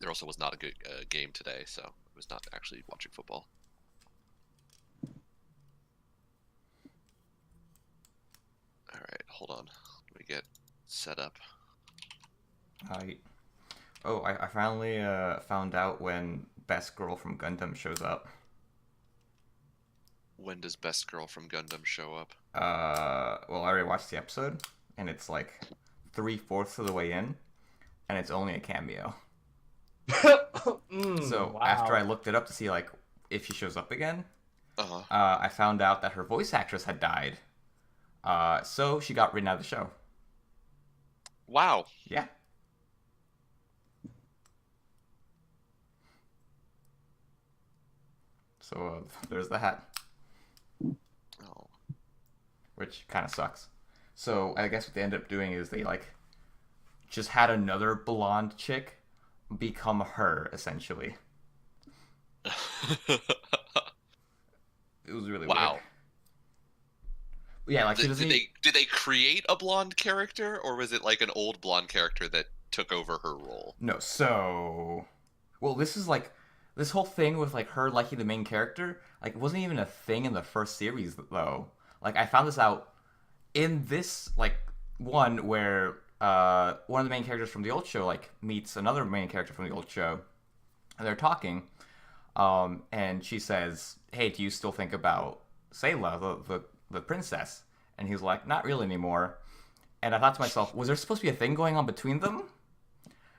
there also was not a good game today, so I was not actually watching football. All right, hold on. Let me get set up. I finally found out when Best Girl from Gundam shows up. When does Best Girl from Gundam show up? Well, I already watched the episode, and it's like 3/4 of the way in, and it's only a cameo. So Wow. after I looked it up to see like if she shows up again, Uh-huh. I found out that her voice actress had died. So she got written out of the show. Wow. Yeah. So there's that. Oh. Which kind of sucks. So I guess what they ended up doing is they like just had another blonde chick become her essentially. It was really Wow. weird. Yeah, like she doesn't. Did they create a blonde character, or was it like an old blonde character that took over her role? No, so well, this is like this whole thing with like her liking the main character. Like, it wasn't even a thing in the first series though. Like, I found this out in this like one where one of the main characters from the old show like meets another main character from the old show, and they're talking, and she says, "Hey, do you still think about Sayla, the princess?" And he's like, "Not really anymore." And I thought to myself, was there supposed to be a thing going on between them?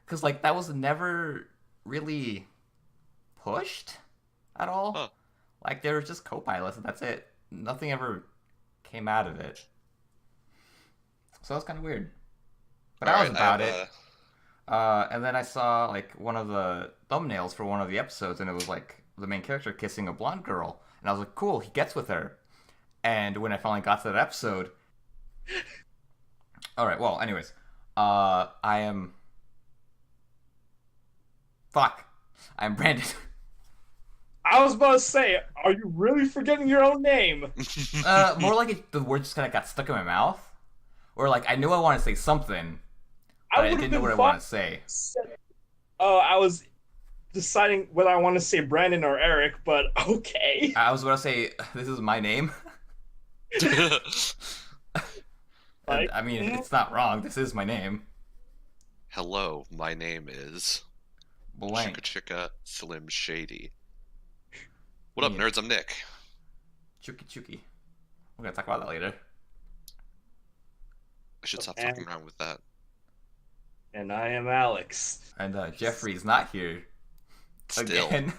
Because like that was never really pushed at all. Huh. Like they were just co-pilots, and that's it. Nothing ever came out of it. So that's kind of weird. But that was about it. And then I saw like one of the thumbnails for one of the episodes, and it was like the main character kissing a blonde girl, and I was like, cool, he gets with her. And when I finally got to that episode, all right. Well, anyways, I am. Fuck, I'm Brandon. I was about to say, are you really forgetting your own name? More like the word just kind of got stuck in my mouth, or like I knew I wanted to say something, but I didn't know what I wanted to say. Oh, I was deciding whether I want to say Brandon or Eric, but okay. I was about to say this is my name. Like, I mean, it's not wrong. This is my name. Hello, my name is Blank. Chicka Chicka Slim Shady. What up, Yeah. nerds? I'm Nick. Chuki. We're gonna talk about that later. I should stop And- fucking around with that. And I am Alex. And Jeffrey's not here Still, again.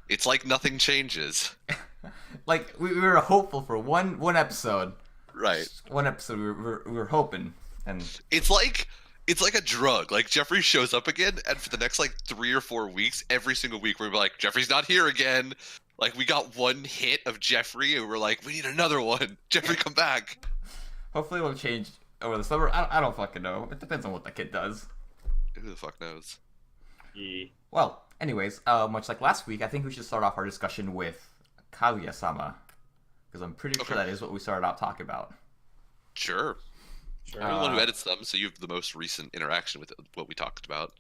it's like nothing changes. Like we were hopeful for one episode. Right. One episode we were hoping, and It's like a drug. Like Jeffrey shows up again, and for the next like 3 or 4 weeks, every single week we're like, Jeffrey's not here again. Like we got one hit of Jeffrey, and we're like, we need another one. Jeffrey, come back. hopefully it'll change over the summer. I don't fucking know. It depends on what the kid does. Who the fuck knows? Yeah. Well, anyways, much like last week, I think we should start off our discussion with Kaguya-sama, because I'm pretty sure Okay. that is what we started out talking about. Sure. Sure. I'm the one who edits them, so you have the most recent interaction with what we talked about.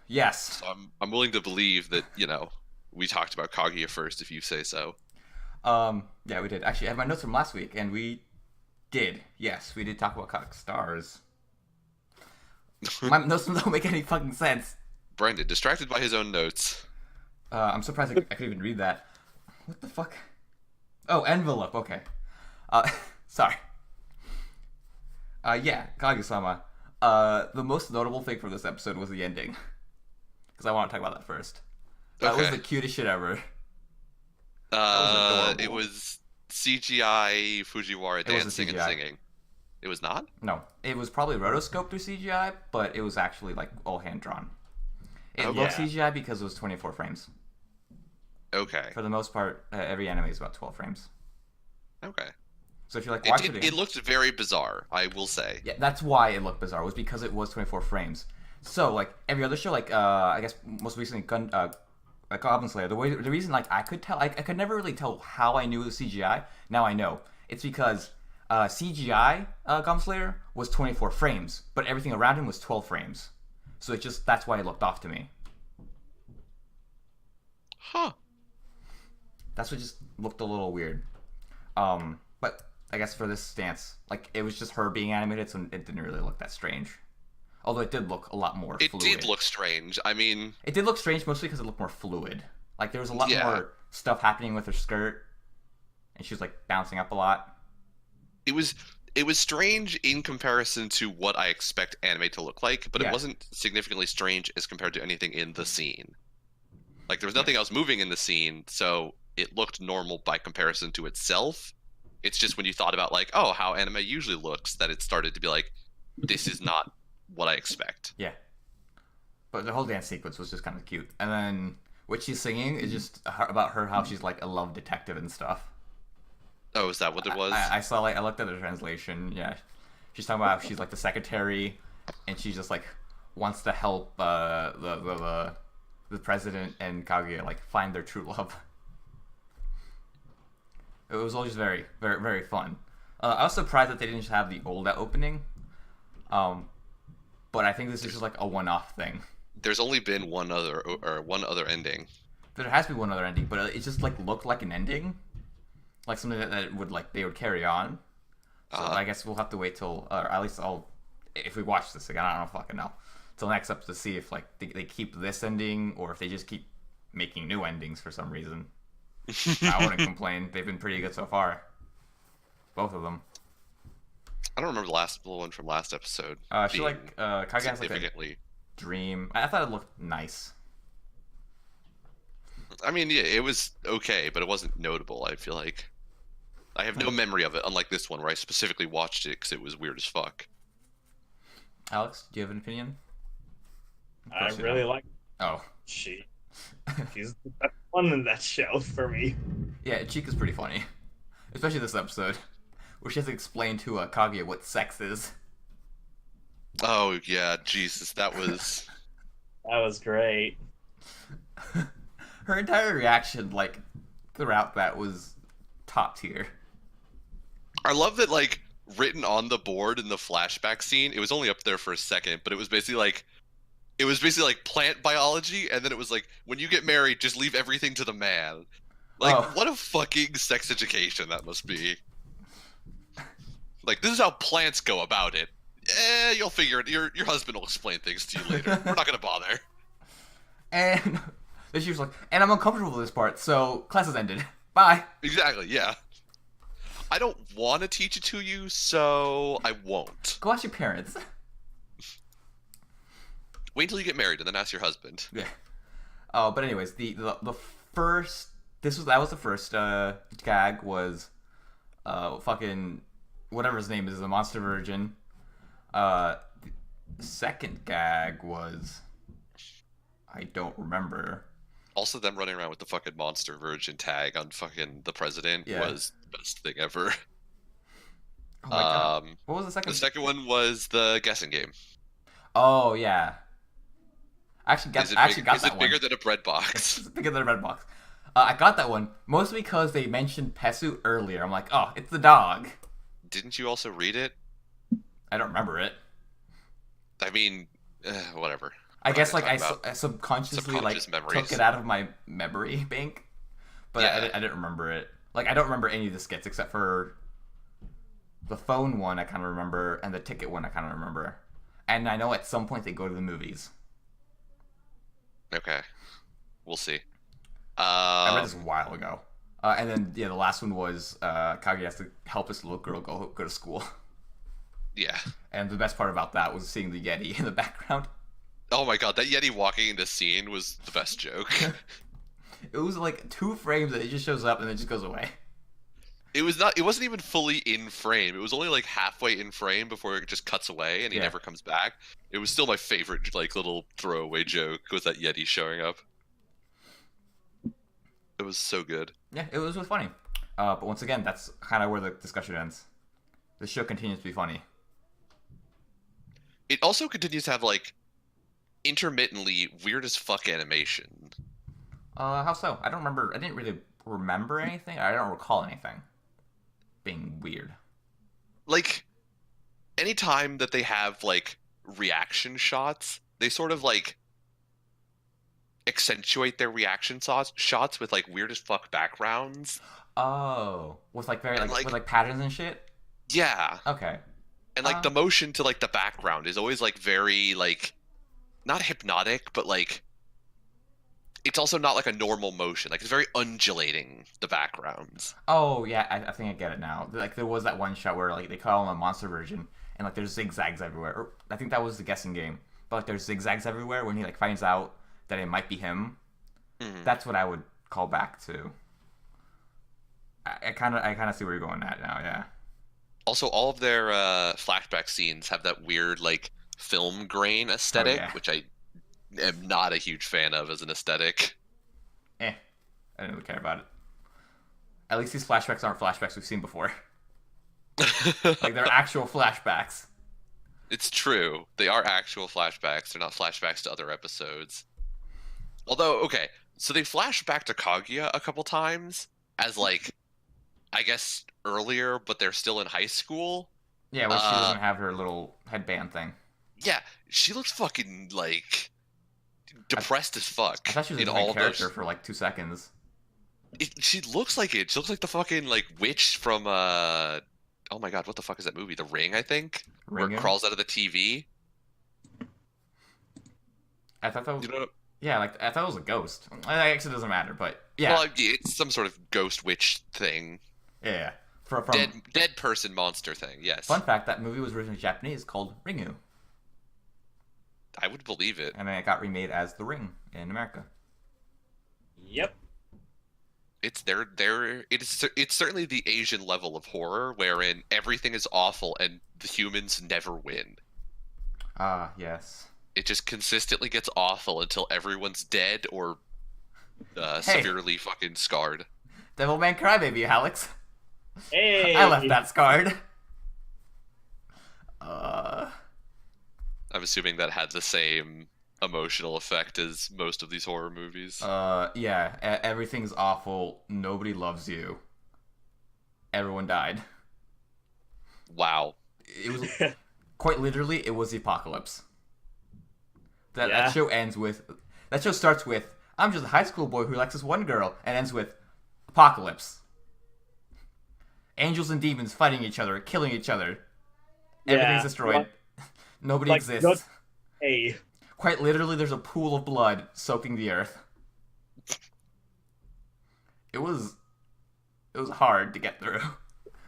Yes. So I'm willing to believe that we talked about Kaguya first, if you say so. Yeah, we did. Actually, I have my notes from last week, and we did. Yes, we did talk about comic stars. My notes don't make any fucking sense. Brandon, distracted by his own notes. I'm surprised I could even read that. What the fuck? Oh, envelope. Okay. Sorry. Yeah, Kaguya-sama. The most notable thing from this episode was the ending. Because I want to talk about that first. That was Okay. the cutest shit ever. was It adorable. was CGI Fujiwara It wasn't dancing and CGI. singing. It was not? No, it was probably rotoscoped through CGI, but it was actually like all hand drawn. It Oh, looked yeah. CGI because it was 24 frames. Okay. For the most part, every anime is about 12 frames. Okay. So if you're like, why It, should it looked very bizarre, I will say. Yeah, that's why it looked bizarre. Was because it was 24 frames. So like every other show, like I guess most recently, like Goblin Slayer. The reason like I could tell, I could never really tell how I knew it was CGI. Now I know. It's because CGI Goblin Slayer was 24 frames, but everything around him was 12 frames. So that's why it looked off to me. Huh. That's what just looked a little weird. But I guess for this stance, like it was just her being animated, so it didn't really look that strange. Although it did look a lot more It fluid. did look strange. I mean, It did look strange mostly because it looked more fluid. Like there was a lot Yeah. more stuff happening with her skirt, and she was like bouncing up a lot. it was strange in comparison to what I expect anime to look like, but Yeah. it wasn't significantly strange as compared to anything in the scene. Like there was nothing else moving in the scene, so it looked normal by comparison to itself. It's just when you thought about like, oh, how anime usually looks, that it started to be like, this is not what I expect. Yeah. But the whole dance sequence was just kind of cute. And then what she's singing is just about her, how she's like a love detective and stuff. Oh, is that what it was? I saw I looked at the translation. Yeah, she's talking about how she's like the secretary, and she just like wants to help the president and Kaguya like find their true love. It was all just very, very, very fun. I was surprised that they didn't just have the old opening. But I think this is just like a one-off thing. There's only been one other ending. There has to be one other ending, but it just like looked like an ending, like something that would like they would carry on. So I guess we'll have to wait till, or at least if we watch this again, I don't fucking know, till next episode to see if like they keep this ending or if they just keep making new endings for some reason. I wouldn't complain. They've been pretty good so far, both of them. I don't remember the one from last episode. She like Kaguya has like a significantly. dream. I thought it looked nice. I mean, yeah, it was okay, but it wasn't notable. I feel like I have no memory of it, unlike this one where I specifically watched it because it was weird as fuck. Alex, do you have an opinion? I course you really don't. like Oh, she's the best one in that show for me. yeah, Chica's pretty funny, especially this episode where she has to explain to Kaguya what sex is. Oh yeah, Jesus, that was. That was great. Her entire reaction, like throughout that, was top tier. I love that, like, written on the board in the flashback scene. It was only up there for a second, but it was basically like plant biology, and then it was like, when you get married, just leave everything to the man. Like, Oh. what a fucking sex education that must be. Like, this is how plants go about it. You'll figure it. Your husband will explain things to you later. We're not gonna bother. And then she was like, and I'm uncomfortable with this part, so class has ended. Bye. Exactly, yeah. I don't want to teach it to you, so I won't. Go ask your parents. Wait until you get married and then ask your husband. Yeah. Oh, but anyways, the first that was the first gag was fucking whatever his name is, the monster virgin. The second gag was I don't remember. Also, them running around with the fucking monster virgin tag on fucking the president Yeah. was the best thing ever. Oh my god. What was the second? The second one was the guessing game. Oh yeah. I actually got Is it that bigger one. than a bread box? It's bigger than a red box. I got that one mostly because they mentioned Pesu earlier. I'm like, oh, it's the dog. Didn't you also read it? I don't remember it. I mean, whatever. I We're guess not like gonna talk about I subconsciously like subconscious memories. took it out of my memory bank, but Yeah. I didn't remember it. Like I don't remember any of the skits except for the phone one. I kind of remember, and the ticket one. I kind of remember, and I know at some point they go to the movies. Okay, we'll see. I read this a while ago, and then yeah, the last one was Kage has to help this little girl go to school, Yeah. and the best part about that was seeing the Yeti in the background. Oh my god, that Yeti walking into scene was the best joke. It was like 2 frames that it just shows up and then it just goes away. It wasn't even fully in frame. It was only like halfway in frame before it just cuts away and he Yeah. never comes back. It was still my favorite like little throwaway joke was that Yeti showing up. It was so good. Yeah, it was really funny. But once again, that's kind of where the discussion ends. The show continues to be funny. It also continues to have like intermittently weird as fuck animation. How so? I don't remember. I didn't really remember anything. I don't recall anything being weird. Like anytime that they have like reaction shots, they sort of like accentuate their reaction shots with like weird as fuck backgrounds. Oh, with like very And like with like like patterns and shit. yeah. Okay. And like the motion to like the background is always like very like not hypnotic, but like it's also not like a normal motion. Like it's very undulating, the backgrounds. Oh yeah, I think I get it now. Like there was that one shot where like they call him a monster version, and like there's zigzags everywhere. Or, I think that was the guessing game, but like there's zigzags everywhere when he like finds out that it might be him. Mhm. That's what I would call back to. I kind of see where you're going at now. Yeah. Also, all of their flashback scenes have that weird like film grain aesthetic, yeah. which I am not a huge fan of as an aesthetic. I didn't really care about it. At least these flashbacks aren't flashbacks we've seen before. Like they're actual flashbacks. It's true. They are actual flashbacks. They're not flashbacks to other episodes. Although, okay, so they flash back to Kaguya a couple times as like, I guess earlier, but they're still in high school. Yeah, where she doesn't have her little headband thing. Yeah, she looks fucking like depressed as fuck. I thought she was in a main all character those. for like 2 seconds. She looks like it. She looks like the fucking like witch from oh my god, what the fuck is that movie? The Ring, I think, where Ringu? it crawls out of the TV. I thought that was You know, yeah, like I thought it was a ghost. I guess it doesn't matter, but yeah, well, it's some sort of ghost witch thing, yeah. From dead person monster thing. Yes, fun fact, that movie was originally Japanese called Ringu, I would believe it. and then it got remade as The Ring in America. Yep. It's it's certainly the Asian level of horror wherein everything is awful and the humans never win. Ah, yes. It just consistently gets awful until everyone's dead or Hey. severely fucking scarred. Devilman Crybaby, Alex. Hey. I left that scarred. I'm assuming that had the same emotional effect as most of these horror movies. Yeah. Everything's awful. Nobody loves you. Everyone died. Wow. It was quite literally. It was the apocalypse. That Yeah. show ends with. That show starts with I'm just a high school boy who likes this one girl, and ends with apocalypse. Angels and demons fighting each other, killing each other. Everything's Yeah. destroyed. Nobody Like, exists. no- Hey. Quite literally, there's a pool of blood soaking the earth. It was hard to get through,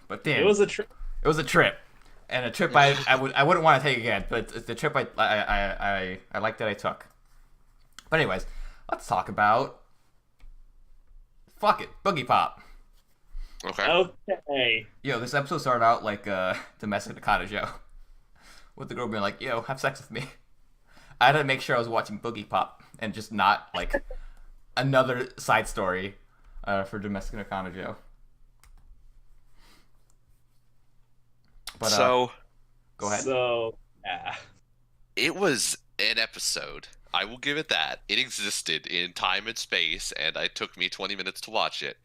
but damn, It was a trip. it was a trip, and a trip I wouldn't want to take again. But it's the trip I like that I took. But anyways, let's talk about fuck it, Boogie Pop. Okay. Okay. Yo, this episode started out like a domestic Nakata show, with the girl being like, "Yo, have sex with me." I had to make sure I was watching Boogie Pop and just not like another side story for domestic Nakata Joe. But So go ahead. So, yeah. it was an episode. I will give it that. It existed in time and space, and it took me 20 minutes to watch it.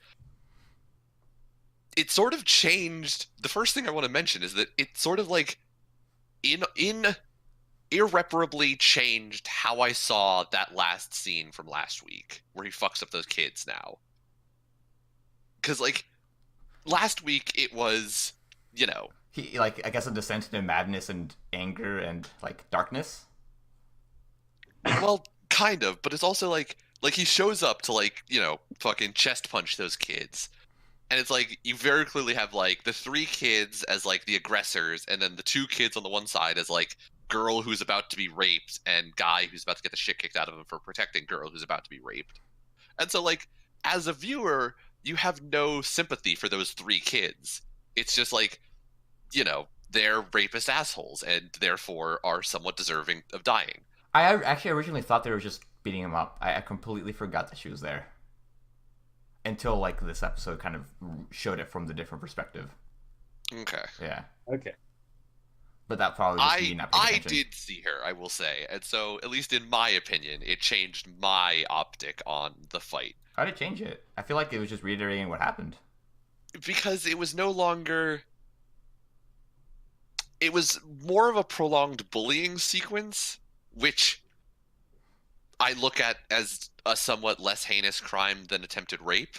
It sort of changed. The first thing I want to mention is that it sort of like in irreparably changed how I saw that last scene from last week where he fucks up those kids now. Cuz like last week it was, you know, He like I guess a descent into madness and anger and like darkness. well, kind of, but it's also like he shows up to like, you know, fucking chest punch those kids. And it's like you very clearly have like the 3 kids as like the aggressors, and then the 2 kids on the one side as like girl who's about to be raped and guy who's about to get the shit kicked out of him for protecting girl who's about to be raped. And so like as a viewer, you have no sympathy for those 3 kids. It's just like, you know, they're rapist assholes and therefore are somewhat deserving of dying. I actually originally thought they were just beating him up. I completely forgot that she was there. Until like this episode kind of showed it from the different perspective. Okay. Yeah. Okay. But that probably was me not paying I attention. did see her, I will say. And so, at least in my opinion, it changed my optic on the fight. How did it change it? I feel like it was just reiterating what happened. Because it was no longer... It was more of a prolonged bullying sequence, which I look at as a somewhat less heinous crime than attempted rape.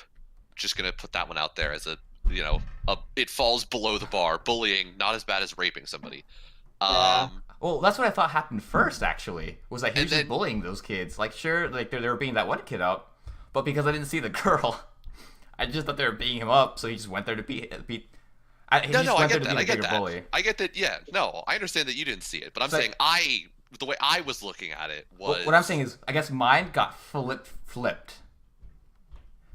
Just gonna put that one out there as a, it falls below the bar. Bullying, not as bad as raping somebody. Yeah. Well, that's what I thought happened first. Actually, was like he And was just then- bullying those kids. Like, sure, like they were beating that one kid up, but because I didn't see the girl, I just thought they were beating him up. So he just went there to beat. He No, just no, I went get there to that. be I a get bigger that. bully. I get that. Yeah, no, I understand that you didn't see it, but I'm So- saying the way I was looking at it was. What I'm saying is, I guess mine got flipped.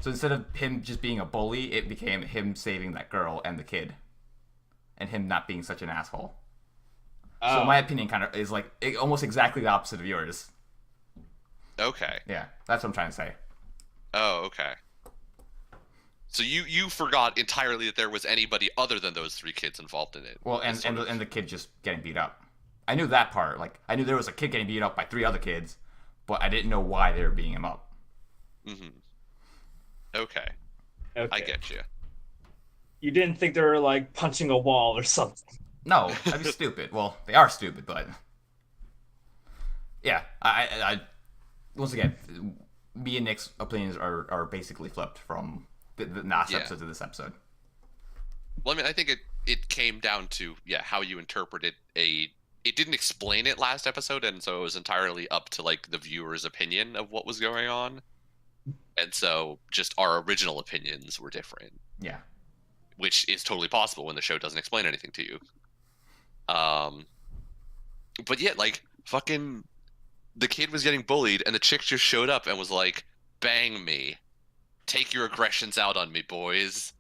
So instead of him just being a bully, it became him saving that girl and the kid, and him not being such an asshole. So Oh. my opinion kind of is like almost exactly the opposite of yours. Okay. Yeah, that's what I'm trying to say. Oh, okay. So you forgot entirely that there was anybody other than those 3 kids involved in it. Well, and the kid just getting beat up. I knew that part. Like I knew there was a kid getting beat up by 3 other kids, but I didn't know why they were beating him up. Mm-hmm. Okay, Okay. I get you. You didn't think they were like punching a wall or something. No, that'd be stupid. Well, they are stupid, but yeah, I once again, me and Nick's opinions are basically flipped from the last episode to this episode. Well, I mean, I think it came down to how you interpreted it didn't explain it last episode, and so it was entirely up to like the viewer's opinion of what was going on. And so just our original opinions were different. Yeah. Which is totally possible when the show doesn't explain anything to you. But yeah, like fucking the kid was getting bullied and the chick just showed up and was like, "Bang me. Take your aggressions out on me, boys."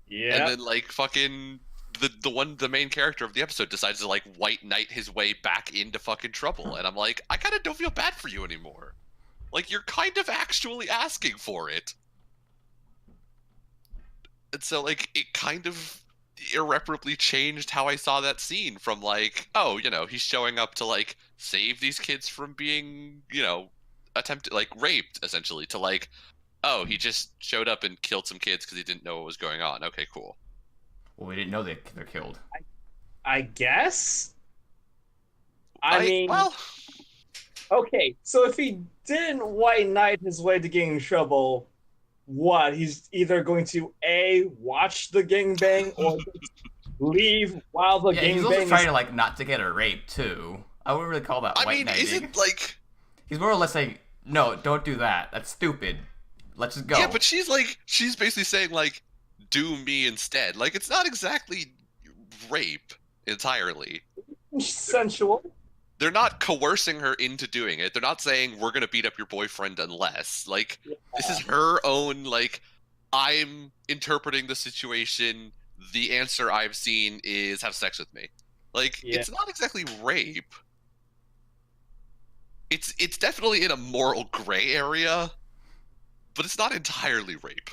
Yeah. And then like fucking the main character of the episode decides to like white knight his way back into fucking trouble, and I'm like, I kind of don't feel bad for you anymore. Like you're kind of actually asking for it. And so like it kind of irreparably changed how I saw that scene from like, oh, he's showing up to like save these kids from being, attempted like raped essentially, to like, oh, he just showed up and killed some kids because he didn't know what was going on. Okay, cool. Well, we didn't know they're killed. I guess. I mean, well, okay, so if he didn't white knight his way to getting in trouble, what? He's either going to A, watch the gangbang, or leave while the Yeah, he's also gangbang trying is... to like not to get her raped too. I wouldn't really call that I white mean, knighting. isn't like, He's more or less saying, no, don't do that. That's stupid. Let's just go. yeah, but she's basically saying like, do me instead. Like it's not exactly rape entirely. sensual. They're not coercing her into doing it. They're not saying we're gonna beat up your boyfriend unless. Like this is her own like, I'm interpreting the situation. The answer I've seen is have sex with me. Like it's not exactly rape. It's definitely in a moral gray area, but it's not entirely rape.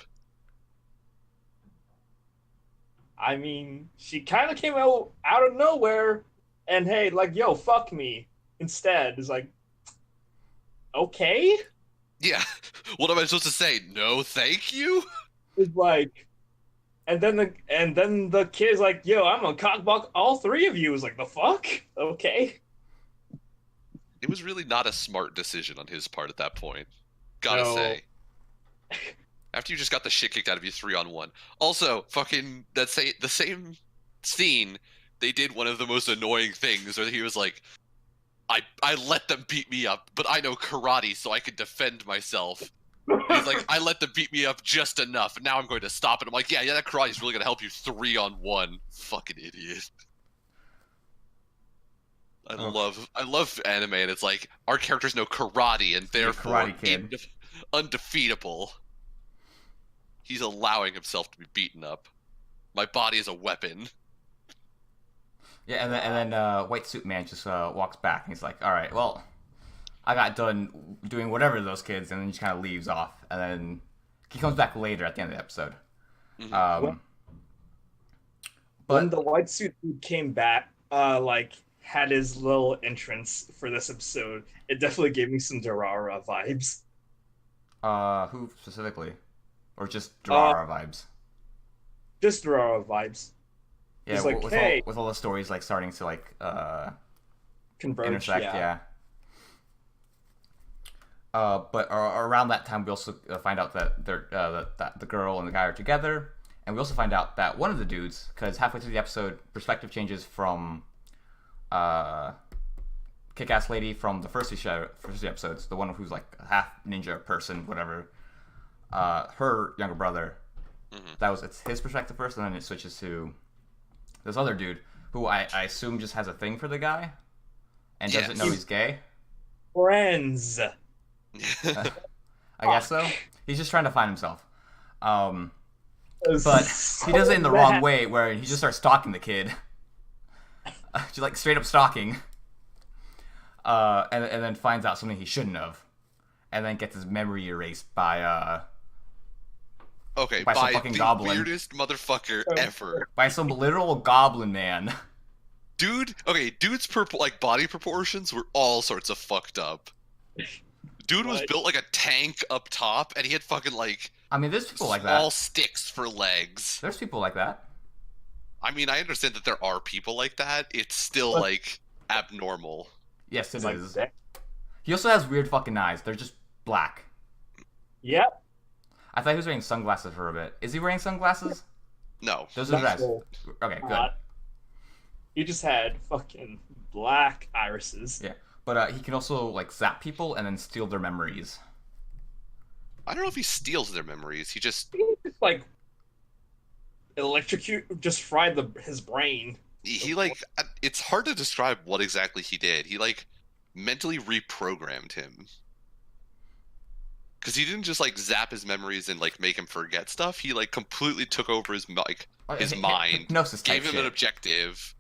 I mean, she kind of came out of nowhere, and hey, like, yo, fuck me. Instead, it's like, okay. Yeah. What am I supposed to say? No, thank you. It's like, and then the kid's like, yo, I'm gonna cockblock all 3 of you. Is like, the fuck? Okay. It was really not a smart decision on his part at that point. Gotta No. say. After you just got the shit kicked out of you 3-on-1. Also, fucking the same scene, they did one of the most annoying things where he was like, I let them beat me up, but I know karate so I can defend myself. And he's like, I let them beat me up just enough, and now I'm going to stop it. I'm like, yeah, that karate's really gonna help you 3-on-1. Fucking idiot. I love anime, and it's like our characters know karate and therefore Karate Kid. undefeatable. He's allowing himself to be beaten up. My body is a weapon. Yeah, and then White Suit Man just walks back and he's like, all right, well, I got done doing whatever to those kids, and then he just kind of leaves off. And then he comes back later at the end of the episode. Mhm. When the white suit dude came back, like, had his little entrance for this episode, it definitely gave me some Durara vibes. Who specifically? Or just Durara vibes? Just Durara vibes. Yeah, It's like, with, hey. with all the stories like starting to like Converge, intersect, yeah. But around that time, we also find out that that the girl and the guy are together, and we also find out that one of the dudes, because halfway through the episode, perspective changes from kick-ass lady from the first few episodes, the one who's like a half ninja person, whatever. Her younger brother. Mm-hmm. It's his perspective first, and then it switches to this other dude who I assume just has a thing for the guy and doesn't know he's gay. Friends. I guess so. He's just trying to find himself. But he does it in the wrong way, where he just starts stalking the kid. Just like straight up stalking. And then finds out something he shouldn't have. And then gets his memory erased by Okay, by some by fucking the goblin. weirdest motherfucker ever. By some literal goblin man. Dude's body proportions were all sorts of fucked up. Dude was built like a tank up top, and he had fucking like I mean, there's people like that. small sticks for legs. There's people like that. I mean, I understand that there are people like that. It's still like abnormal. Yes, it Like is. that. He also has weird fucking eyes. They're just black. Yep. I thought he was wearing sunglasses for a bit. Is he wearing sunglasses? No. Those are his eyes. No. Okay, good. He just had fucking black irises. Yeah, but he can also like zap people and then steal their memories. I don't know if he steals their memories. He just He just like electrocute, just fried his brain. he like it's hard to describe what exactly he did. He like mentally reprogrammed him. Because he didn't just like zap his memories and like make him forget stuff. He like completely took over his mind, Hypnosis type gave him shit. an objective.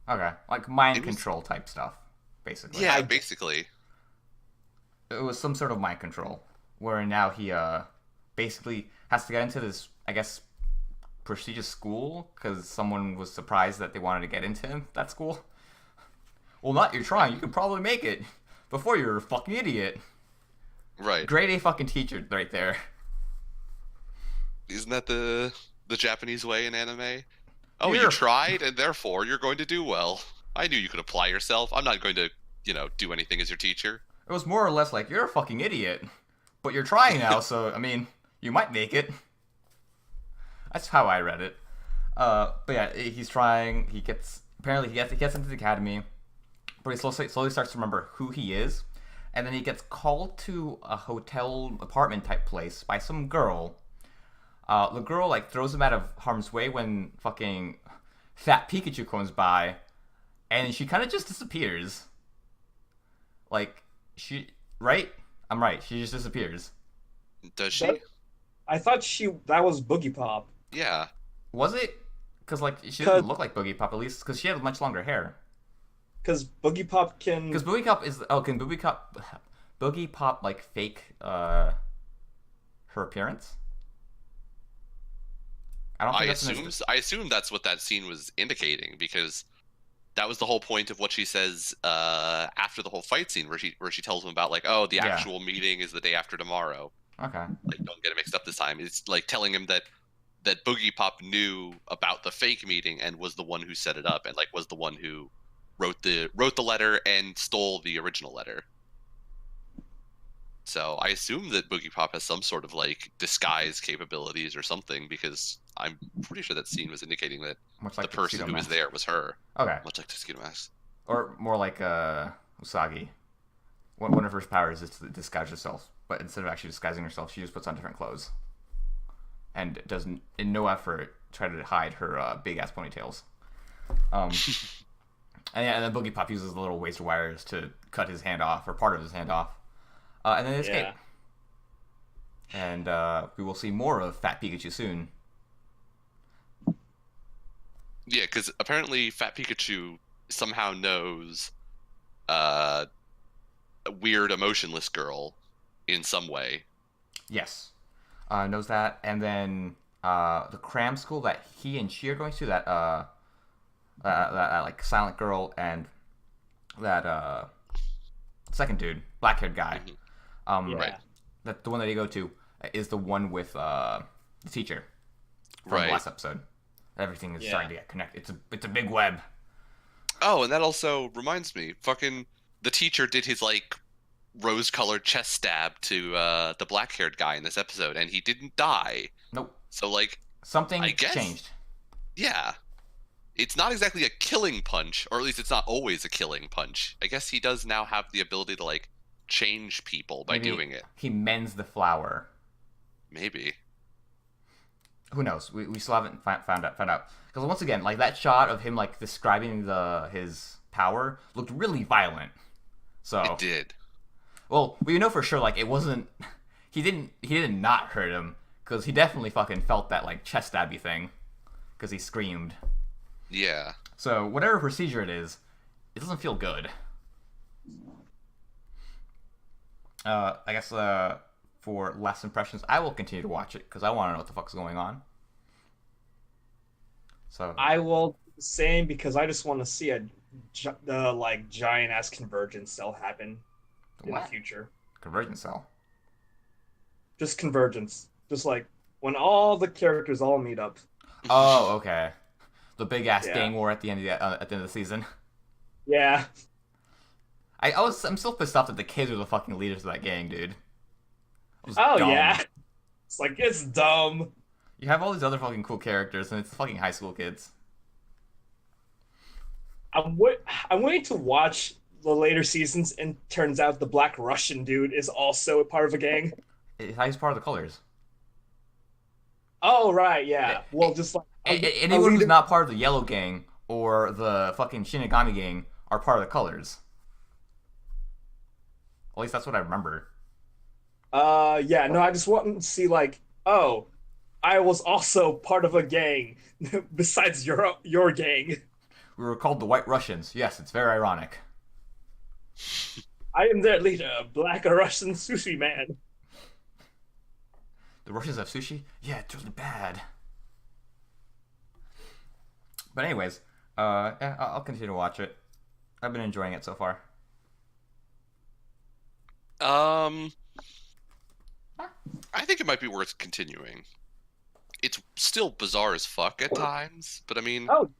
Okay, like mind It was- control type stuff, basically. Yeah, basically. It was some sort of mind control, where now he basically has to get into this, I guess, prestigious school because someone was surprised that they wanted to get into that school. Well, not you're trying. You could probably make it before you're a fucking idiot. Right. Grade A fucking teacher right there. Isn't that the Japanese way in anime? Oh, Here. you tried, and therefore you're going to do well. I knew you could apply yourself. I'm not going to, do anything as your teacher. It was more or less like, you're a fucking idiot. But you're trying now, so, I mean, you might make it. That's how I read it. But yeah, he's trying. He gets into the academy. But he slowly starts to remember who he is. And then he gets called to a hotel apartment type place by some girl. The girl, like, throws him out of harm's way when fucking Fat Pikachu comes by. And she kind of just disappears. Like, right? I'm right. She just disappears. Does she? I thought that was Boogie Pop. Yeah. Was it? Because, like, she doesn't look like Boogie Pop, at least, because she had much longer hair. Because Boogie Pop can. Because Boogie Pop is... Oh, can Boogie Pop, like, fake her appearance? I don't think I assume that's what that scene was indicating, because that was the whole point of what she says after the whole fight scene, where she tells him about, like, oh, the actual meeting is the day after tomorrow. Okay. Like, don't get it mixed up this time. It's like telling him that Boogie Pop knew about the fake meeting and was the one who set it up, and like was the one who wrote the letter and stole the original letter. So I assume that Boogie Pop has some sort of like disguise capabilities or something, because I'm pretty sure that scene was indicating that Much like the person Tuxedo who was Mask. there was her. Okay. Much like Tuxedo Mask. Or more like Usagi. One of her powers is to disguise herself, but instead of actually disguising herself, she just puts on different clothes. And doesn't, in no effort, try to hide her big-ass ponytails. And then Boogie Pop uses the little waist wires to cut his hand off, or part of his hand off. And then they escape. And we will see more of Fat Pikachu soon. Yeah, because apparently Fat Pikachu somehow knows a weird emotionless girl in some way. Yes. Knows that. And then the cram school that he and she are going to, that like silent girl and that second dude, black-haired guy. Right. That the one that they go to is the one with the teacher from the last episode. Everything is starting to get connected. It's a big web. Oh, and that also reminds me, fucking the teacher did his like rose-colored chest stab to the black-haired guy in this episode, and he didn't die. Nope. So, like, Something I guess, changed. yeah, it's not exactly a killing punch, or at least it's not always a killing punch. I guess he does now have the ability to like change people by Maybe doing it. he mends the flower. Maybe. Who knows? We still haven't found out. Because once again, like that shot of him like describing his power looked really violent. So It did. well, we know for sure like it wasn't. He didn't not hurt him because he definitely fucking felt that like chest stabby thing because he screamed. Yeah. So whatever procedure it doesn't feel good. I guess for last impressions, I will continue to watch it because I want to know what the fuck's going on. So I will do the same because I just want to see the like giant ass convergence cell happen in the what? future. Convergence cell. Just convergence, just like when all the characters all meet up. Oh, okay. The big ass Yeah. gang war at the end of the season. Yeah. I'm still pissed off that the kids are the fucking leaders of that gang, dude. It was Oh dumb. yeah. It's like it's dumb. You have all these other fucking cool characters, and it's the fucking high school kids. I'm waiting to watch the later seasons, and turns out the Black Russian dude is also a part of a gang. He's part of the colors. Oh right, yeah. Well, just like Anyone who's not part of the yellow gang or the fucking Shinigami gang are part of the colors. At least that's what I remember. Yeah, no, I just want to see like, oh, I was also part of a gang besides your gang. We were called the White Russians. Yes, it's very ironic. I am their leader, Black Russian Sushi Man. The Russians have sushi? Yeah, it's really bad. But anyways, yeah, I'll continue to watch it. I've been enjoying it so far. I think it might be worth continuing. It's still bizarre as fuck at times, but I mean, Oh,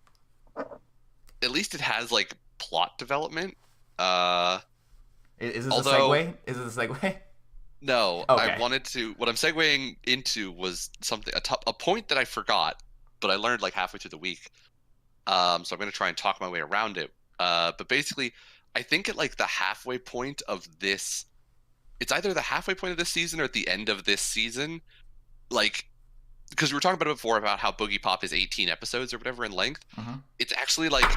at least it has like plot development. Is this Although- a segue? Is this a segue? No, Okay. I wanted to. What I'm segueing into was something a point that I forgot, but I learned like halfway through the week. So I'm gonna try and talk my way around it. But basically, I think at like the halfway point of this, it's either the halfway point of this season or at the end of this season, like because we were talking about it before about how Boogie Pop is 18 episodes or whatever in length. Mhm. It's actually like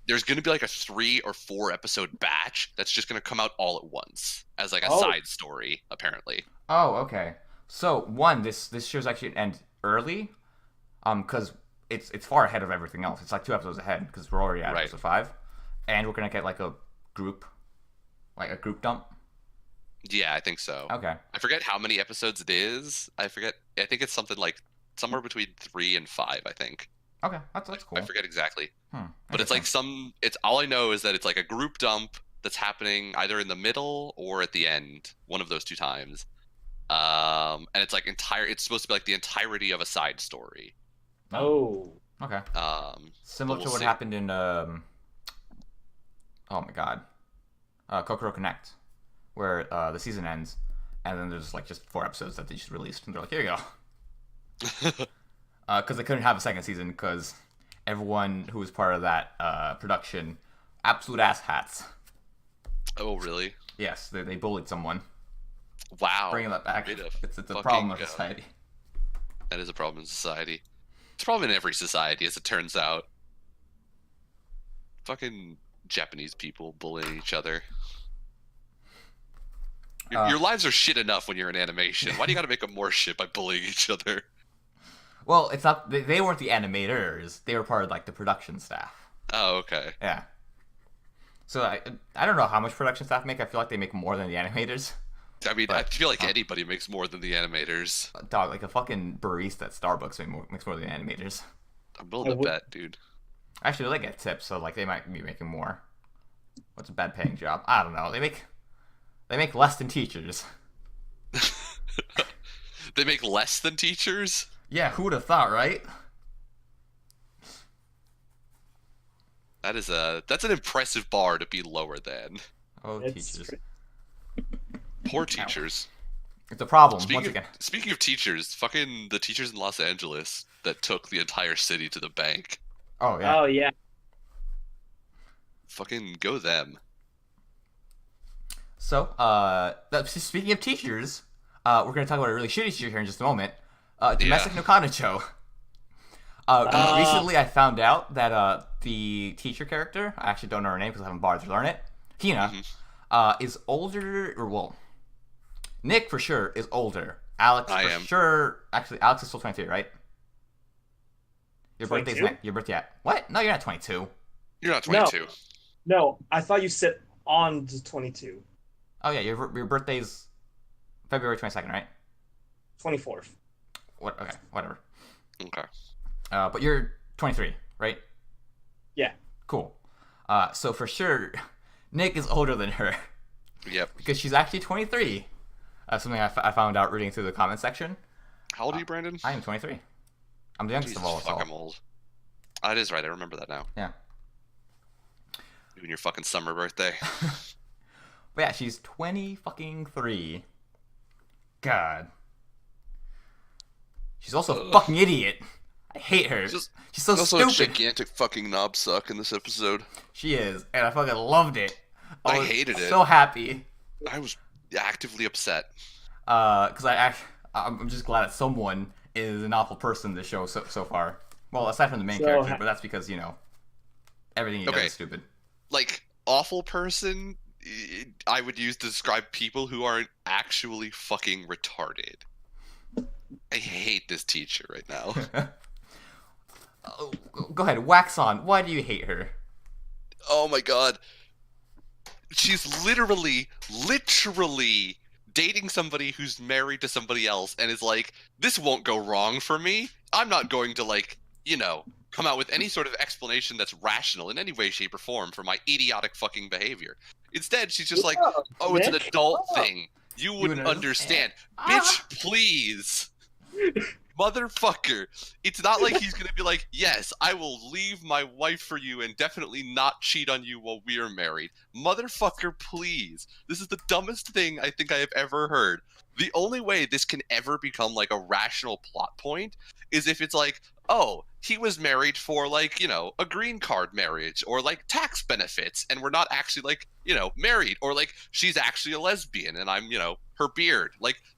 there's going to be like a 3 or 4 episode batch that's just going to come out all at once as like a Oh. side story, apparently. Oh, okay. So one, this show's actually end early, because it's far ahead of everything else. It's like 2 episodes ahead because we're already at Right. episode 5, and we're gonna get like a group dump. Yeah, I think so. Okay. I forget how many episodes it is. I forget. I think it's something like somewhere between 3 and 5. I think. Okay, that's cool. I forget exactly. But it's Interesting. like it's all I know is that it's like a group dump that's happening either in the middle or at the end, one of those 2 times. And it's like it's supposed to be like the entirety of a side story. oh, Okay. Similar But to we'll what see. happened in oh my god, Kokoro Connect, where the season ends, and then there's like just 4 episodes that they just released, and they're like, here you go, because they couldn't have a second season because everyone who was part of that production, absolute asshats. Oh, really? Yes, they bullied someone. Wow. Bringing that back, Bit of it's a fucking, problem of society. That is a problem in society. It's a problem in every society, as it turns out. Fucking Japanese people bullying each other. Your lives are shit enough when you're in animation. Why do you gotta make them more shit by bullying each other? Well, it's not. They weren't the animators. They were part of like the production staff. Oh, okay. Yeah. So I don't know how much production staff make. I feel like they make more than the animators. I mean, I But, feel like anybody makes more than the animators. Dog, like a fucking barista at Starbucks makes more than the animators. I'm willing to would- bet, dude. Actually, they get tips, so like they might be making more. What's a bad paying job? I don't know. They make less than teachers. They make less than teachers? Yeah, who would have thought, right? That's an impressive bar to be lower than. Oh, it's teachers. Poor teachers. It's a problem, once again. Speaking of teachers, fucking the teachers in Los Angeles that took the entire city to the bank. Oh, yeah. Oh, yeah. Fucking go them. So, speaking of teachers, we're going to talk about a really shitty teacher here in just a moment. Domestic no Kanocho. Recently, I found out that the teacher character, I actually don't know her name because I haven't bothered to learn it, Hina, is older, or well, Nick for sure is older. Alex for sure, actually, Alex is still 23, right? Your 22? birthday's your birthday. What? No, you're not 22. You're not 22. No, I thought you said on to 22. Oh yeah, your birthday's February 22nd, right? 24th. What? Okay, whatever. Okay. But you're 23, right? Yeah. Cool. So for sure, Nick is older than her. Yep. Because she's actually 23. Something I found out reading through the comment section. How old are you, Brandon? I am 23. I'm the youngest Jesus of all. fuck, I'm old. It is right. I remember that now. Yeah. Even your fucking summer birthday. But yeah, she's 23. God. She's also a fucking idiot. I hate her. She's so also stupid. a gigantic fucking knob suck in this episode. She is, and I fucking loved it. I hated it. So happy. I was actively upset. Because I'm just glad that someone is an awful person in the show so far. Well, aside from the main character, but that's because, everything he does is stupid. Like, awful person, I would use to describe people who aren't actually fucking retarded. I hate this teacher right now. Go ahead, wax on. Why do you hate her? Oh my god. She's literally dating somebody who's married to somebody else and is like, this won't go wrong for me. I'm not going to, come out with any sort of explanation that's rational in any way, shape, or form for my idiotic fucking behavior. Instead, she's just like, oh, it's an adult thing. You wouldn't understand. Bitch, please. Motherfucker. It's not like he's gonna be like, yes, I will leave my wife for you and definitely not cheat on you while we're married. Motherfucker, please. This is the dumbest thing I think I have ever heard. The only way this can ever become like a rational plot point is if it's like, oh, he was married for a green card marriage or tax benefits and we're not actually married, or she's actually a lesbian and I'm, her beard.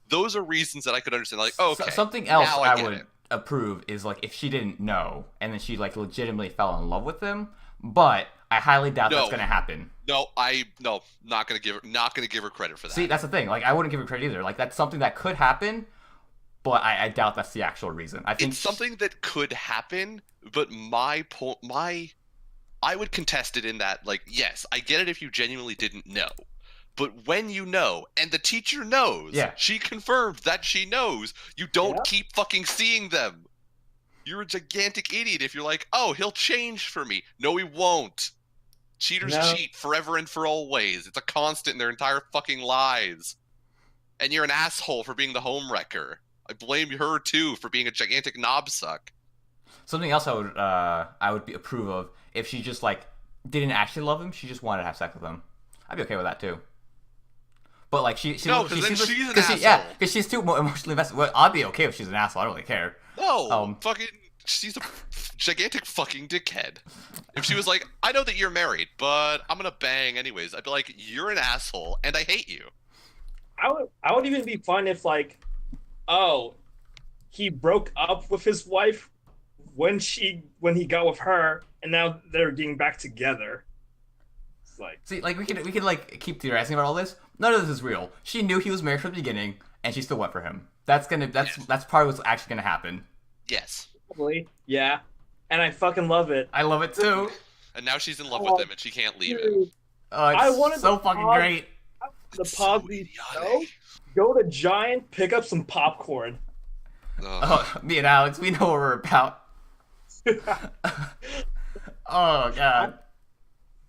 Those are reasons that I could understand. Okay. Something else I would approve is if she didn't know and then she legitimately fell in love with him, but I highly doubt that's gonna happen. Not gonna give her credit for that. See, that's the thing. I wouldn't give her credit either. That's something that could happen, but I doubt that's the actual reason. I think it's something that could happen, but I would contest it in that, yes, I get it if you genuinely didn't know. But when you know, and the teacher knows, she confirmed that she knows, you don't keep fucking seeing them. You're a gigantic idiot if you're like, oh, he'll change for me. No, he won't. Cheaters cheat forever and for always. It's a constant in their entire fucking lives. And you're an asshole for being the homewrecker. I blame her too for being a gigantic knobsuck. Something else I would approve of if she just didn't actually love him, she just wanted to have sex with him. I'd be okay with that too. But she's an asshole. Yeah, because she's too emotionally invested. Well, I'd be okay if she's an asshole. I don't really care. No, she's a gigantic fucking dickhead. If she was like, I know that you're married, but I'm gonna bang anyways, I'd be like, you're an asshole, and I hate you. I would even be fine if he broke up with his wife when he got with her, and now they're getting back together. See, we could keep theorizing about all this. None of this is real. She knew he was married from the beginning, and she still went for him. That's probably what's actually gonna happen. Yes. Probably. Yeah. And I fucking love it. I love it too. And now she's in love with him, and she can't leave him. Oh, it's so fucking great. The Podbean show. Go to Giant, pick up some popcorn. Me and Alex, we know what we're about. Oh god.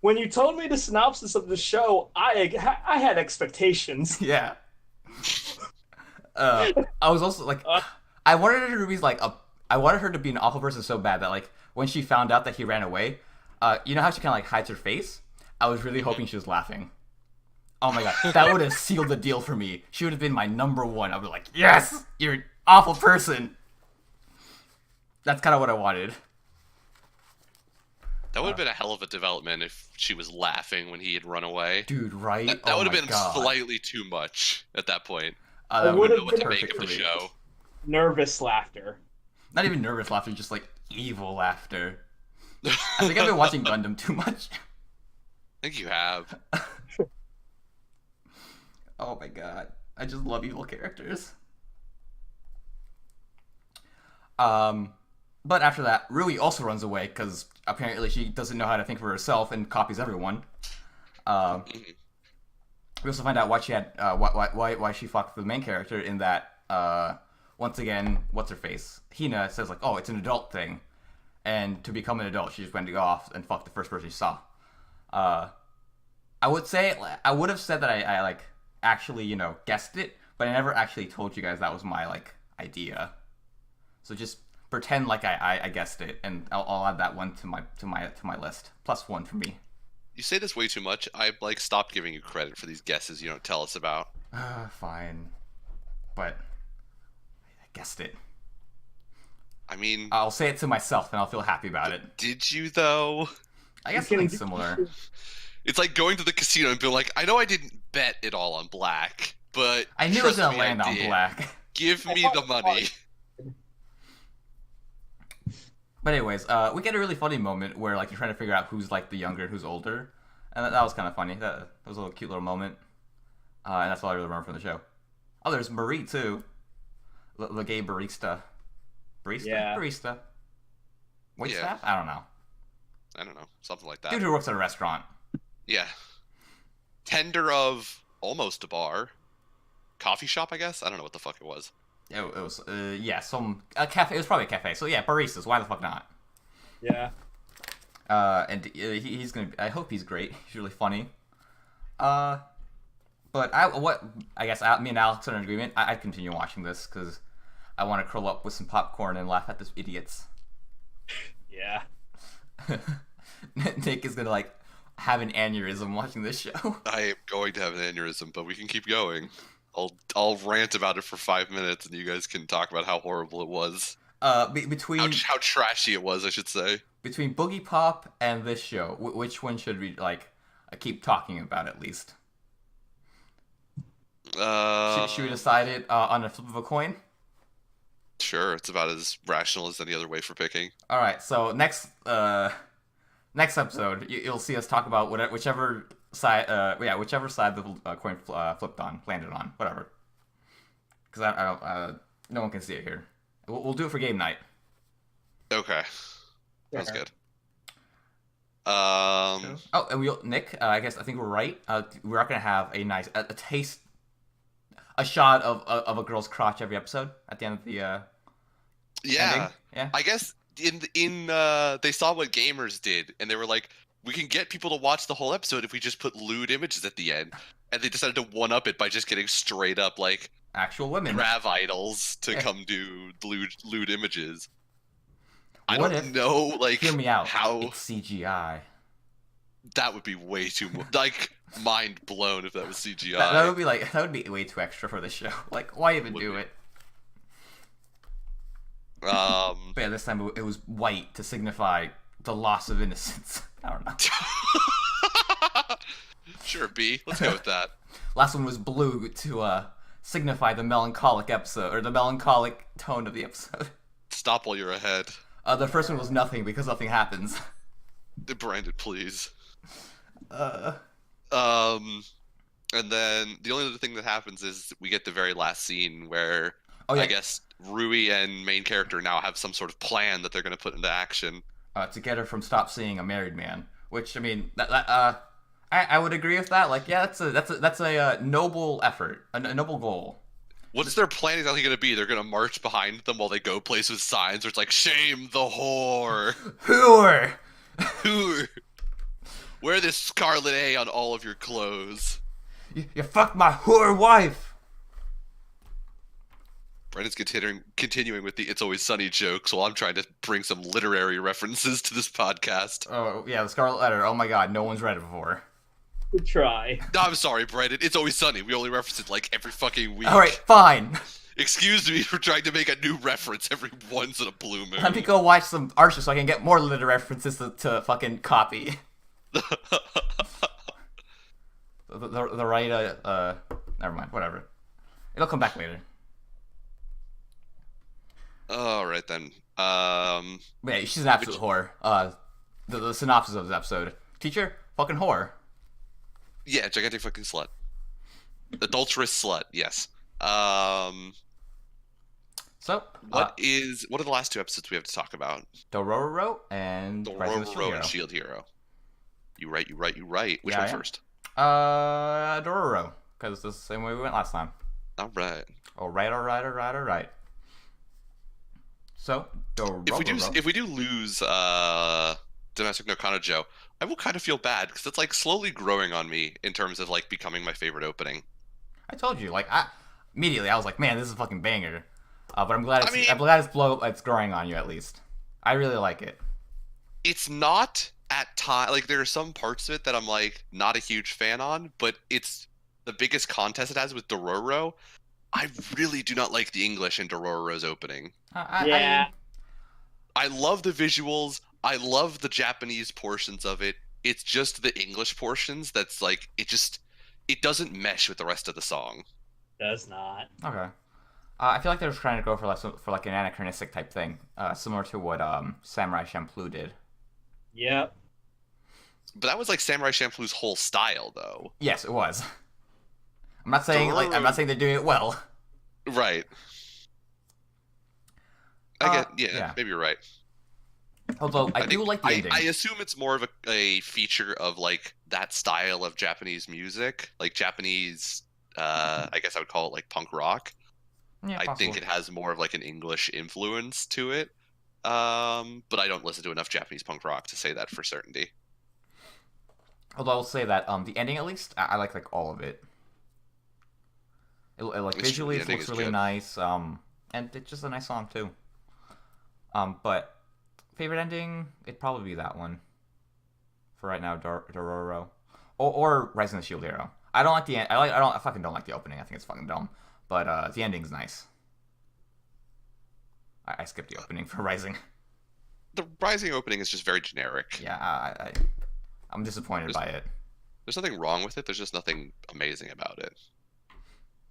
When you told me the synopsis of the show, I had expectations. Yeah. I was also I wanted her to be I wanted her to be an awful person so bad that when she found out that he ran away, you know how she kind of hides her face? I was really hoping she was laughing. Oh my god, that would have sealed the deal for me. She would have been my number one. I'd be like, yes, you're an awful person. That's kind of what I wanted. That would have been a hell of a development if she was laughing when he had run away. Dude, right? That would have been God. slightly too much at that point. That would I have don't know what to been make of the show. nervous laughter. Not even nervous laughter, just like evil laughter. I think I've been watching Gundam too much. I think you have. Oh my god. I just love evil characters. But after that, Rui also runs away because apparently she doesn't know how to think for herself and copies everyone. We also find out why she had why she fucked the main character in that once again, what's her face? Hina says like, oh, it's an adult thing. And to become an adult, she just went to go off and fuck the first person she saw. I would have said that I like actually, you know, guessed it, but I never actually told you guys that was my like idea. So just pretend like I guessed it, and I'll add that one to my list. +1 for me. You say this way too much. I like stopped giving you credit for these guesses you don't tell us about. Fine, but I guessed it. I mean, I'll say it to myself, and I'll feel happy about it. Did you though? I guess something similar. It's like going to the casino and being like, I know I didn't bet it all on black, but I knew it was gonna trust me, land I on did. black. Give me the money. But anyways, we get a really funny moment where like you're trying to figure out who's like the younger and who's older, and that was kind of funny. That was a little cute little moment, and that's all I really remember from the show. Oh, there's Marie too, the gay barista. Yeah. Barista. Wait Yeah. staff? I don't know. I don't know, something like that. Dude who works at a restaurant. Yeah. Tender of almost a bar. Coffee shop, I guess? I don't know what the fuck it was. It was a cafe. It was probably a cafe. So yeah, baristas. Why the fuck not? Yeah. And he's gonna. I hope he's great. He's really funny. But I guess me and Alex are in agreement. I'd continue watching this because I want to curl up with some popcorn and laugh at these idiots. Yeah. Nick is gonna like have an aneurysm watching this show. I am going to have an aneurysm, but we can keep going. I'll rant about it for 5 minutes, and you guys can talk about how horrible it was. Between How trashy it was, I should say. between Boogie Pop and this show, which one should we like keep talking about at least? Should we decide it on a flip of a coin? Sure, it's about as rational as any other way for picking. All right, so next episode, you'll see us talk about whichever side, whichever side the coin landed on, whatever. Because I don't, no one can see it here. We'll do it for game night. Okay, sounds Okay. good. Oh, and Nick, I think we're right. We're not gonna have a nice a shot of a girl's crotch every episode at the end of the Yeah, ending. Yeah. I guess in they saw what gamers did, and they were like, we can get people to watch the whole episode if we just put lewd images at the end, and they decided to one up it by just getting straight up like Actual women. grav idols to Yeah. come do lewd images. I What don't if- know, like Hear me out. how It's CGI. that would be way too like mind blown if that was CGI. That would be way too extra for the show. Like, why even Would do be. it? Um, But yeah, this time it was white to signify the loss of innocence. I don't know. sure, B. Let's go with that. Last one was blue to signify the melancholic episode, or the melancholic tone of the episode. Stop while you're ahead. The first one was nothing because nothing happens. Brandon, please. Uh, And then the only other thing that happens is we get the very last scene where oh yeah, I guess Rui and main character now have some sort of plan that they're going to put into action. to get her from stop seeing a married man. Which I mean, I would agree with that. Like, yeah, that's a noble effort, a noble goal. What's their plan exactly going to be? They're going to march behind them while they go places with signs where it's like, shame the whore. Whore. Whore. Wear this scarlet A on all of your clothes. You fucked my whore wife. Brandon's continuing with the It's Always Sunny jokes while I'm trying to bring some literary references to this podcast. Oh yeah, the Scarlet Letter. Oh my God, no one's read it before. Good try. No, I'm sorry, Brandon. It's Always Sunny. We only reference it like every fucking week. All right, fine. Excuse me for trying to make a new reference every once in a blue moon. Let me go watch some Archer so I can get more little references to fucking copy. The right, never mind, whatever. It'll come back later. All right then. But yeah, she's an absolute whore. The synopsis of this episode: teacher, fucking whore. Yeah, gigantic fucking slut. Adulterous slut. Yes. So, what are the last 2 episodes we have to talk about? Dororo and Rising of the Shield Hero. and Shield Hero. You right. Which Yeah, one I am. first? Dororo, because it's the same way we went last time. All right. All right. So, Dororo. If we do lose Domestic no Kanojo, I will kind of feel bad because it's like slowly growing on me in terms of like becoming my favorite opening. I told you, like, immediately I was like, man, this is a fucking banger. But I'm glad I it's growing on you at least. I really like it. It's not at time like there are some parts of it that I'm like not a huge fan on, but it's the biggest contest it has with Dororo. I really do not like the English in Dororo's opening. Yeah. I love the visuals. I love the Japanese portions of it. It's just the English portions that's like it doesn't mesh with the rest of the song. Does not. Okay. I feel like they're trying to go for like an anachronistic type thing, similar to what Samurai Champloo did. Yep. But that was like Samurai Champloo's whole style, though. Yes, it was. I'm not saying they're doing it well. Right. Yeah. Maybe you're right. Although I do like the ending. I assume it's more of a feature of like that style of Japanese music, like Japanese. I guess I would call it like punk rock. Yeah, I think possibly. it has more of like an English influence to it. But I don't listen to enough Japanese punk rock to say that for certainty. Although I'll say that the ending at least I like all of it. It like It's true, visually the it ending looks is really good. nice. And it's just a nice song too. But favorite ending, it'd probably be that one. For right now, Dororo, or Rising of the Shield Hero. I don't like the end. I fucking don't like the opening. I think it's fucking dumb. But the ending's nice. I skipped the opening for Rising. The Rising opening is just very generic. Yeah, I'm disappointed by it. There's nothing wrong with it. There's just nothing amazing about it.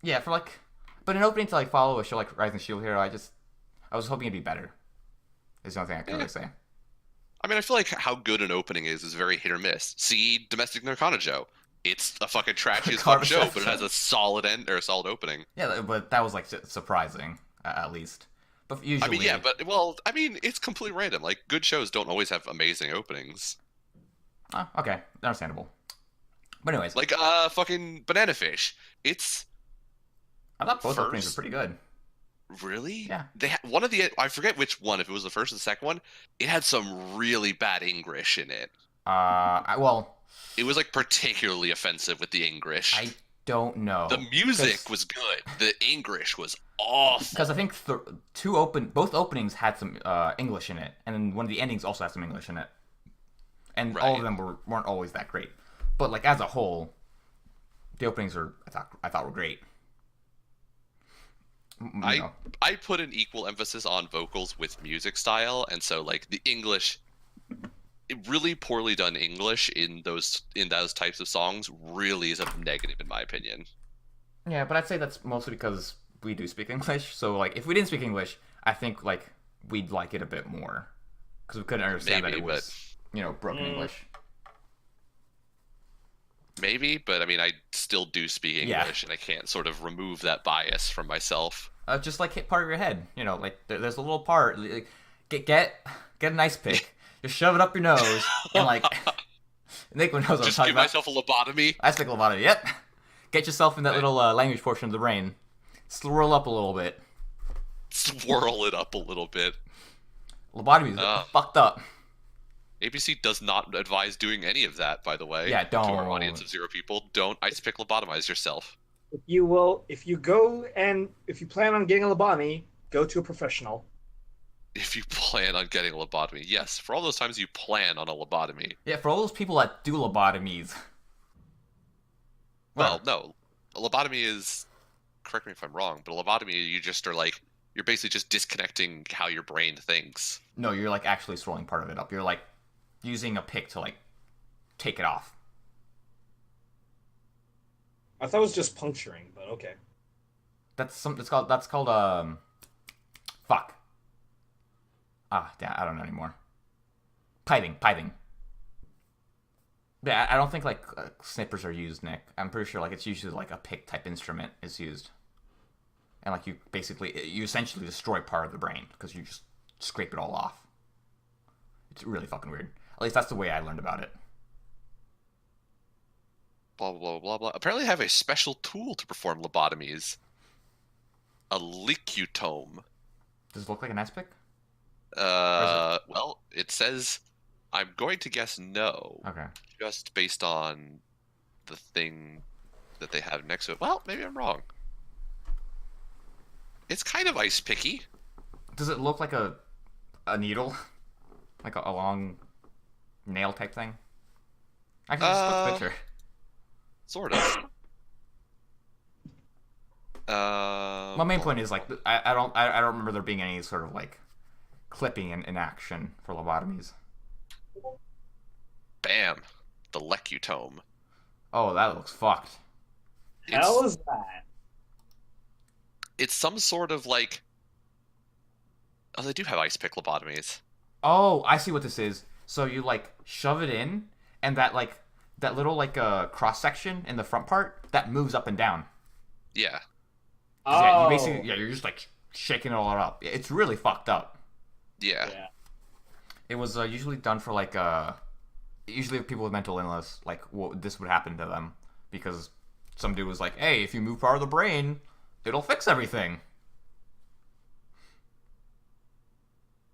Yeah, but an opening to like follow a show like Rising Shield Hero, I was hoping it'd be better. Is the only thing I can really say. I mean, I feel like how good an opening is very hit or miss. See Domestic no Kanojo. It's a fucking trashy as fuck show, but it has a solid end or a solid opening. Yeah, but that was like surprising, at least. But usually, it's completely random. Like good shows don't always have amazing openings. Okay, understandable. But anyways, Like fucking Banana Fish. It's I thought both openings were pretty good. really Yeah. They had one of the I forget which one. If it was the first or the second one, it had some really bad English in it. It was like particularly offensive with the English. I don't know. The music was good. The English was awful. Because I think both openings had some English in it, and then one of the endings also had some English in it, and all of them weren't always that great. But like as a whole, the openings I thought were great. I put an equal emphasis on vocals with music style, and so like the English, really poorly done English in those types of songs really is a negative in my opinion. Yeah, but I'd say that's mostly because we do speak English. So like if we didn't speak English, I think like we'd like it a bit more because we couldn't understand that it was broken English. Maybe, but I mean, I still do speak English, and I can't sort of remove that bias from myself. Just like hit part of your head, like there's a little part. Like, get a nice pick, just shove it up your nose, and like Nick knows what I'm Just talking give about. myself a lobotomy. I stick a lobotomy. Yep. Get yourself in that little language portion of the brain. Swirl up a little bit. Swirl it up a little bit. Lobotomies fucked up. ABC does not advise doing any of that, by the way. Yeah, don't. To our audience of 0 people, don't ice pick lobotomize yourself. If you plan on getting a lobotomy, go to a professional. If you plan on getting a lobotomy, yes. For all those times you plan on a lobotomy. Yeah, for all those people that do lobotomies. Well, Whatever. no, a lobotomy is. Correct me if I'm wrong, but a lobotomy, you just are like you're basically just disconnecting how your brain thinks. No, you're like actually swelling part of it up. You're like using a pick to like take it off. I thought it was just puncturing, but okay. That's called fuck. Ah, damn, I don't know anymore. Pithing. Yeah, I don't think like snippers are used, Nick. I'm pretty sure like it's usually like a pick type instrument is used, and like you essentially destroy part of the brain because you just scrape it all off. It's really fucking weird. At least that's the way I learned about it. Blah blah blah blah. Apparently, they have a special tool to perform lobotomies. A licutome. Does it look like an ice pick? Well, it says I'm going to guess no, Okay. just based on the thing that they have next to it. Well, maybe I'm wrong. It's kind of ice picky. Does it look like a needle, like a long nail type thing? Actually, just put the picture. Sort of. My main point is like I don't remember there being any sort of like clipping in action for lobotomies. Bam, the lecutome. Oh, that looks fucked. Hell is that? It's some sort of like. Oh, they do have ice pick lobotomies. Oh, I see what this is. So you like shove it in, and that little like cross section in the front part that moves up and down. Yeah. Yeah, Oh, you're just like shaking it all up. It's really fucked up. Yeah. yeah. It was usually done for like usually people with mental illness, like this would happen to them because some dude was like, "Hey, if you move part of the brain, it'll fix everything."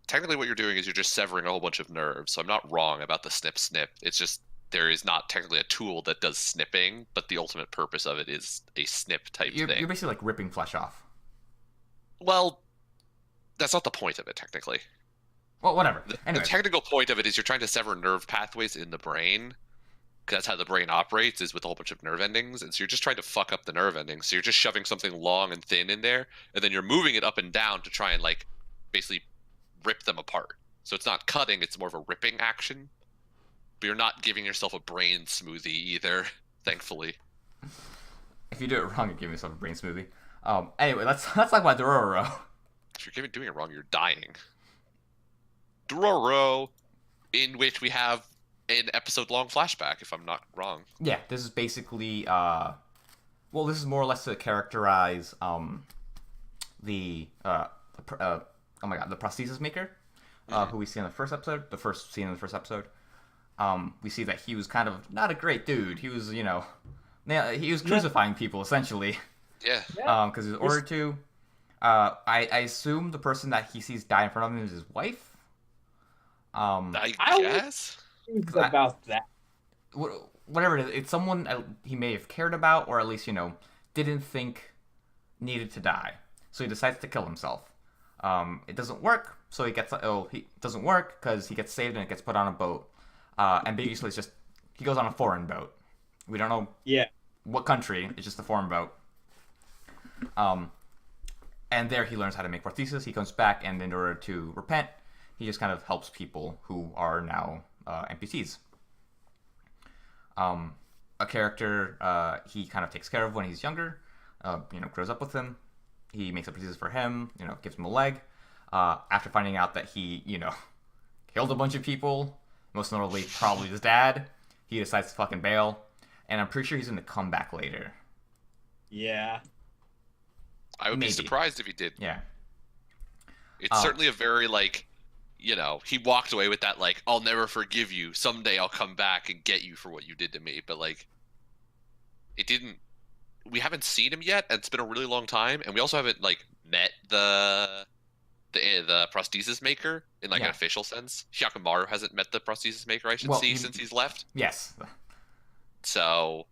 Technically, what you're doing is you're just severing a whole bunch of nerves. So I'm not wrong about the snip. It's just there is not technically a tool that does snipping, but the ultimate purpose of it is a snip type You're thing. basically like ripping flesh off. Well, that's not the point of it, technically. Well, whatever. The Anyways, technical point of it is you're trying to sever nerve pathways in the brain, because that's how the brain operates, is with a whole bunch of nerve endings. And so you're just trying to fuck up the nerve endings. So you're just shoving something long and thin in there, and then you're moving it up and down to try and, like, basically rip them apart. So it's not cutting, it's more of a ripping action. But you're not giving yourself a brain smoothie either, thankfully. if you do it wrong, you give yourself a brain smoothie. Anyway, let's talk about Dororo. If you're doing it wrong, you're dying. Dororo, in which we have an episode-long flashback, if I'm not wrong. Yeah, this is basically this is more or less to characterize the oh my god, the prosthesis maker, who we see in the first episode, the first scene in the first episode. We see that he was kind of not a great dude. He was, he was crucifying people essentially. Yeah. Because he was ordered to. I assume the person that he sees die in front of him is his wife. I I guess. Think about that. Whatever it is, it's someone he may have cared about, or at least didn't think needed to die. So he decides to kill himself. It doesn't work, so he doesn't work because he gets saved and it gets put on a boat. And basically, it's just he goes on a foreign boat. We don't know Yeah. what country. It's just a foreign boat. And there he learns how to make prosthesis. He comes back, and in order to repent, he just kind of helps people who are now amputees. A character he kind of takes care of when he's younger, grows up with him. He makes a prosthesis for him, gives him a leg. After finding out that he, killed a bunch of people, most notably probably his dad, he decides to fucking bail. And I'm pretty sure he's going to come back later. Yeah. I would Maybe. be surprised if he did. Yeah. It's certainly a very, like, he walked away with that, like, I'll never forgive you. Someday I'll come back and get you for what you did to me. But, like, it didn't. We haven't seen him yet, and it's been a really long time. And we also haven't, like, met the prosthesis maker in, like, an official sense. Hyakkimaru hasn't met the prosthesis maker, I should since he's left. Yes. So,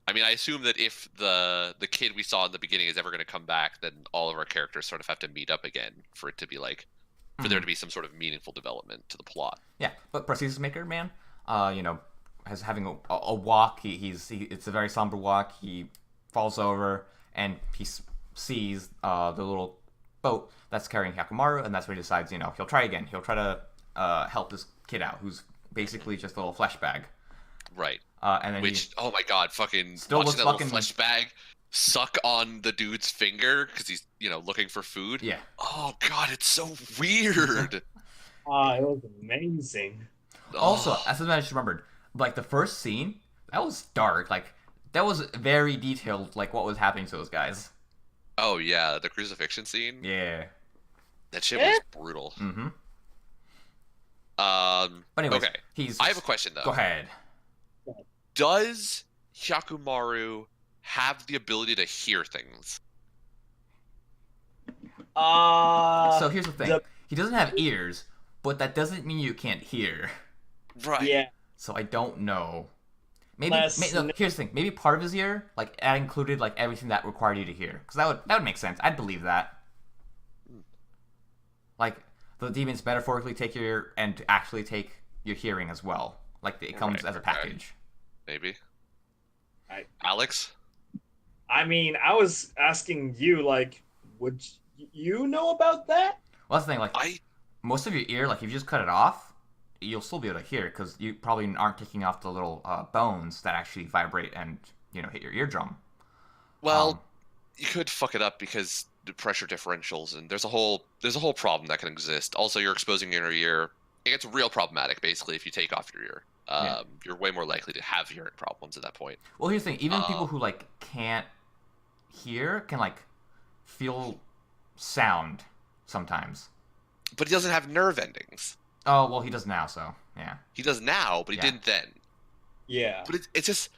I mean, I assume that if the kid we saw in the beginning is ever going to come back, then all of our characters sort of have to meet up again for it to be like, for there to be some sort of meaningful development to the plot. Yeah, but prosthesis maker man, having a walk. It's a very somber walk. He falls over and he sees the little boat that's carrying Hyakkimaru, and that's when he decides, he'll try again. He'll try to help this kid out, who's basically just a little flesh bag. Right. And then oh my god, fucking still watching looks that fucking little flesh bag suck on the dude's finger because he's, looking for food. Yeah. Oh god, it's so weird. It was amazing. Also, as I just remembered, like the first scene, that was dark. Like that was very detailed, like what was happening to those guys. Oh yeah, the crucifixion scene. Yeah. That shit was brutal. Mm-hmm. But anyways, okay. I have a question though. Go ahead. Does Hyakkimaru have the ability to hear things? So here's the thing. He doesn't have ears, but that doesn't mean you can't hear. Right. Yeah. So I don't know. Maybe no, here's the thing. Maybe part of his ear, like that included like everything that required you to hear, because that would make sense. I'd believe that. Like the demons metaphorically take your ear and actually take your hearing as well. Like it comes as a package. Maybe. Alex? I mean, I was asking you, like, would you know about that? Well, that's the thing. Like, most of your ear, like, if you just cut it off, you'll still be able to hear, because you probably aren't taking off the little bones that actually vibrate and hit your eardrum. Well, you could fuck it up because the pressure differentials, and there's a whole problem that can exist. Also, you're exposing your ear. It gets real problematic, basically, if you take off your ear. You're way more likely to have hearing problems at that point. Well, here's the thing. Even people who, like, can't hear can, like, feel sound sometimes. But he doesn't have nerve endings. Oh, well, he does now, so, yeah. He does now, but he didn't then. Yeah. But it's just...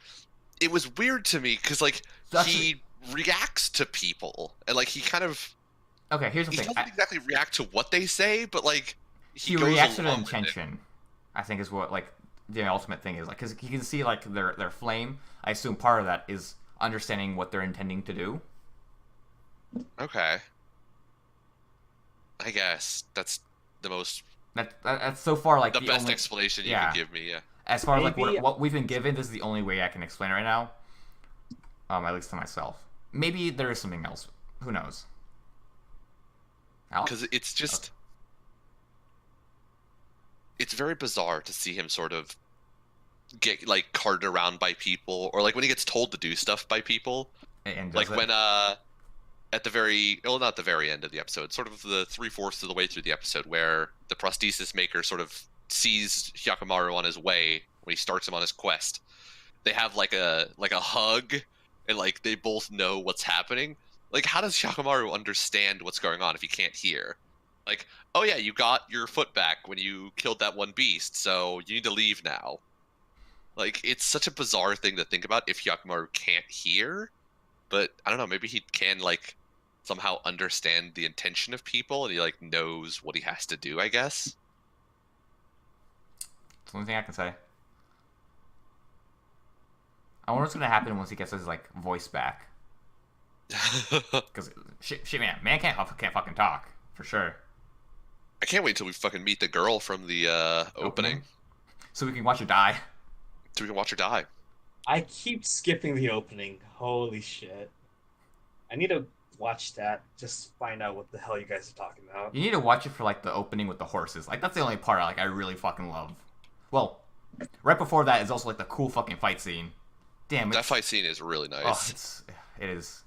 It was weird to me, because, like, he reacts to people. And, like, he kind of... Okay, here's the thing. He doesn't exactly react to what they say, but, like... He reacts to their intention, I think is what, like, the ultimate thing is. Like, because you can see, like, their flame. I assume part of that is understanding what they're intending to do. Okay. I guess that's the most... That's so far, like, the best only explanation you can give me, yeah. As far as, like, what we've been given, this is the only way I can explain it right now. At least to myself. Maybe there is something else. Who knows? Because it's just... Okay. It's very bizarre to see him sort of get, like, carted around by people, or, like, when he gets told to do stuff by people. And like, when, at the very... Well, not the very end of the episode. Sort of the 3/4 of the way through the episode, where the prosthesis maker sort of sees Hyakkimaru on his way when he starts him on his quest. They have, like a hug, and, like, they both know what's happening. Like, how does Hyakkimaru understand what's going on if he can't hear? Like, oh yeah, you got your foot back when you killed that one beast, so you need to leave now. Like, it's such a bizarre thing to think about if Hyakkimaru can't hear, but I don't know, maybe he can, like, somehow understand the intention of people, and he, like, knows what he has to do, I guess. That's the only thing I can say. I wonder what's gonna happen once he gets his, like, voice back. Because, shit, man can't fucking talk, for sure. I can't wait till we fucking meet the girl from the opening. So we can watch her die. So we can watch her die. I keep skipping the opening. Holy shit. I need to watch that, just find out what the hell you guys are talking about. You need to watch it for, like, the opening with the horses. Like, that's the only part, like, I really fucking love. Well, right before that is also, like, the cool fucking fight scene. Damn, that fight scene is really nice. Oh, it is.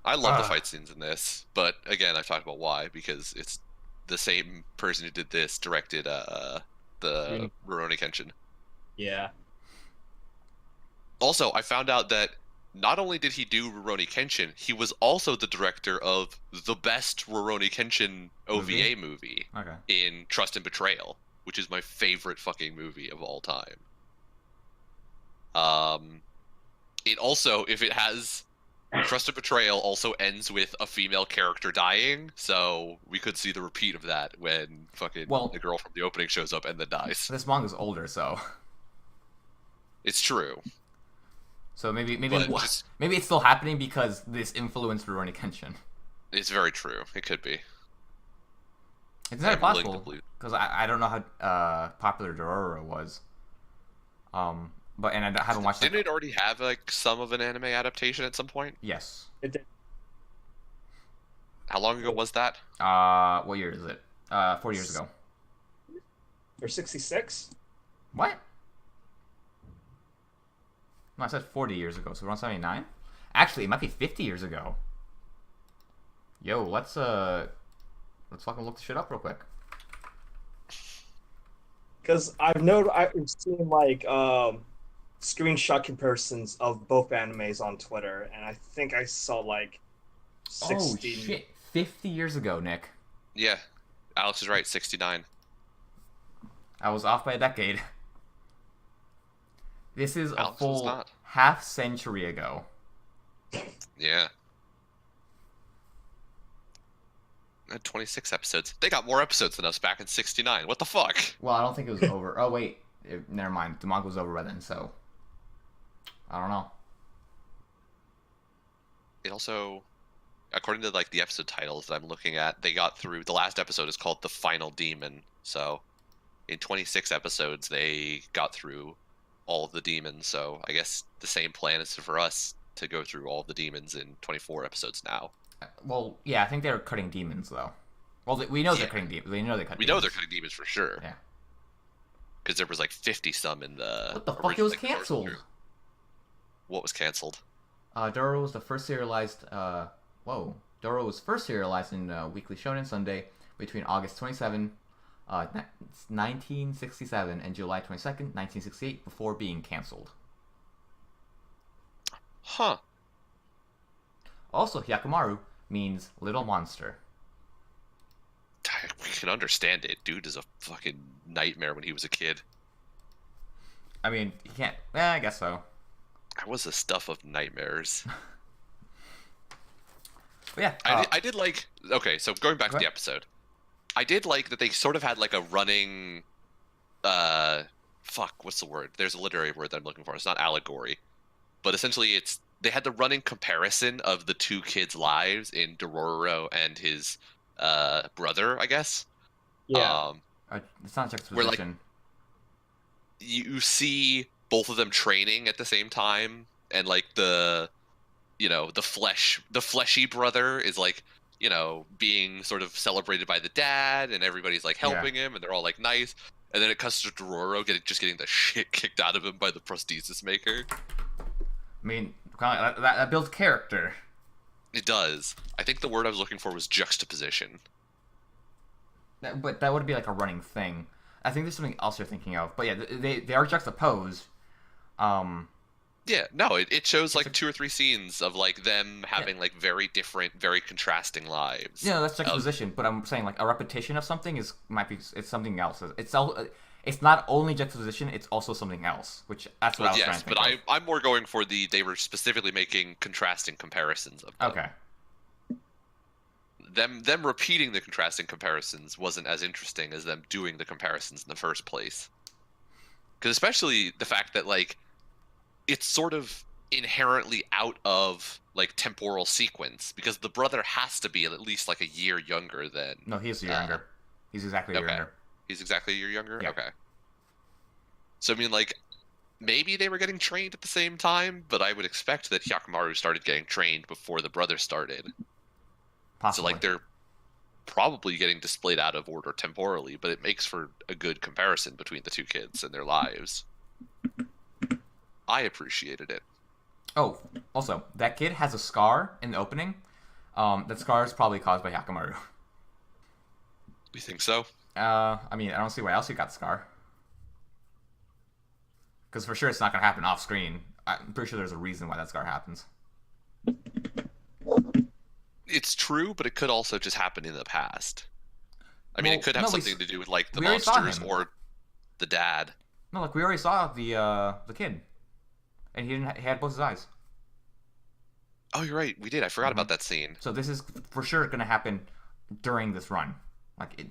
I love the fight scenes in this, but again, I've talked about why, because it's the same person who did this directed the Rurouni Kenshin. Yeah. Also, I found out that not only did he do Rurouni Kenshin, he was also the director of the best Rurouni Kenshin OVA movie in Trust and Betrayal, which is my favorite fucking movie of all time. It also, if it has... Trust and Betrayal also ends with a female character dying, so we could see the repeat of that when fucking the girl from the opening shows up and then dies. This manga's older, so... It's true. So maybe it's still happening because this influenced Rurouni Kenshin. It's very true. It could be. It's not possible, because I don't know how popular Dororo was. but and I haven't watched. Didn't it already have like some of an anime adaptation at some point? Yes. It did. How long ago was that? What year is it? 4 years ago. Or 66? What? No, I said 40 years ago, so we're on 79? Actually, it might be 50 years ago. Yo, let's fucking look the shit up real quick. Because I've seen like screenshot comparisons of both animes on Twitter, and I think I saw like 16. Oh shit, 50 years ago, Nick. Yeah, Alex is right. 69. I was off by a decade. This is a Alex was full not. half century ago. Yeah. 26 episodes. They got more episodes than us back in 69. What the fuck? Well, I don't think it was over. Oh wait, never mind. The manga was over by then, so I don't know. It also, according to like the episode titles that I'm looking at, they got through. The last episode is called "The Final Demon." So, in 26 episodes, they got through all of the demons. So, I guess the same plan is for us to go through all of the demons in 24 episodes now. Well, yeah, I think they're cutting demons though. Well, we know they're cutting demons. We know they cut. We know they're cutting demons for sure. Yeah. Because there was like 50 some in the. What the fuck? It was like, canceled. What was canceled? Doro was the first serialized. Doro was first serialized in Weekly Shonen Sunday between August 27, 1967, and July 22nd, 1968, before being canceled. Huh. Also, Hyakumaru means little monster. We can understand it. Dude is a fucking nightmare when he was a kid. I mean, he can't. I guess so. I was the stuff of nightmares. But yeah, I did like. Okay, so going back to the episode, I did like that they sort of had like a running. Fuck, what's the word? There's a literary word that I'm looking for. It's not allegory, but essentially they had the running comparison of the two kids' lives in Dororo and his brother, I guess. Yeah. It's not juxtaposition. Where like you see both of them training at the same time, and like the fleshy brother is like, being sort of celebrated by the dad, and everybody's like helping him, and they're all like nice. And then it comes to Dororo getting the shit kicked out of him by the prosthesis maker. I mean, that builds character. It does. I think the word I was looking for was juxtaposition. But that would be like a running thing. I think there's something else you're thinking of. But yeah, they are juxtaposed. Yeah, no, it shows like 2 or 3 scenes of like them having like very different, very contrasting lives. Yeah, that's juxtaposition. But I'm saying like a repetition of something it's something else. It's not only juxtaposition; it's also something else. Which that's what I was trying to think of. I'm more going for they were specifically making contrasting comparisons of them. Okay. Them repeating the contrasting comparisons wasn't as interesting as them doing the comparisons in the first place. Because especially the fact that like it's sort of inherently out of like temporal sequence, because the brother has to be at least like a year younger than. No, he's younger. He's exactly a year younger. He's exactly a year younger? Yeah. Okay. So I mean, like, maybe they were getting trained at the same time, but I would expect that Hyakumaru started getting trained before the brother started. Possibly. So like they're probably getting displayed out of order temporally, but it makes for a good comparison between the two kids and their lives. I appreciated it. Oh, also, that kid has a scar in the opening. That scar is probably caused by Hyakumaru. You think so? I mean, I don't see why else he got the scar. Because for sure it's not going to happen off screen. I'm pretty sure there's a reason why that scar happens. It's true, but it could also just happen in the past. I mean, it could have something to do with like the monsters or the dad. No, like we already saw the kid, and he had both his eyes. Oh, you're right. We did. I forgot about that scene. So this is for sure going to happen during this run, like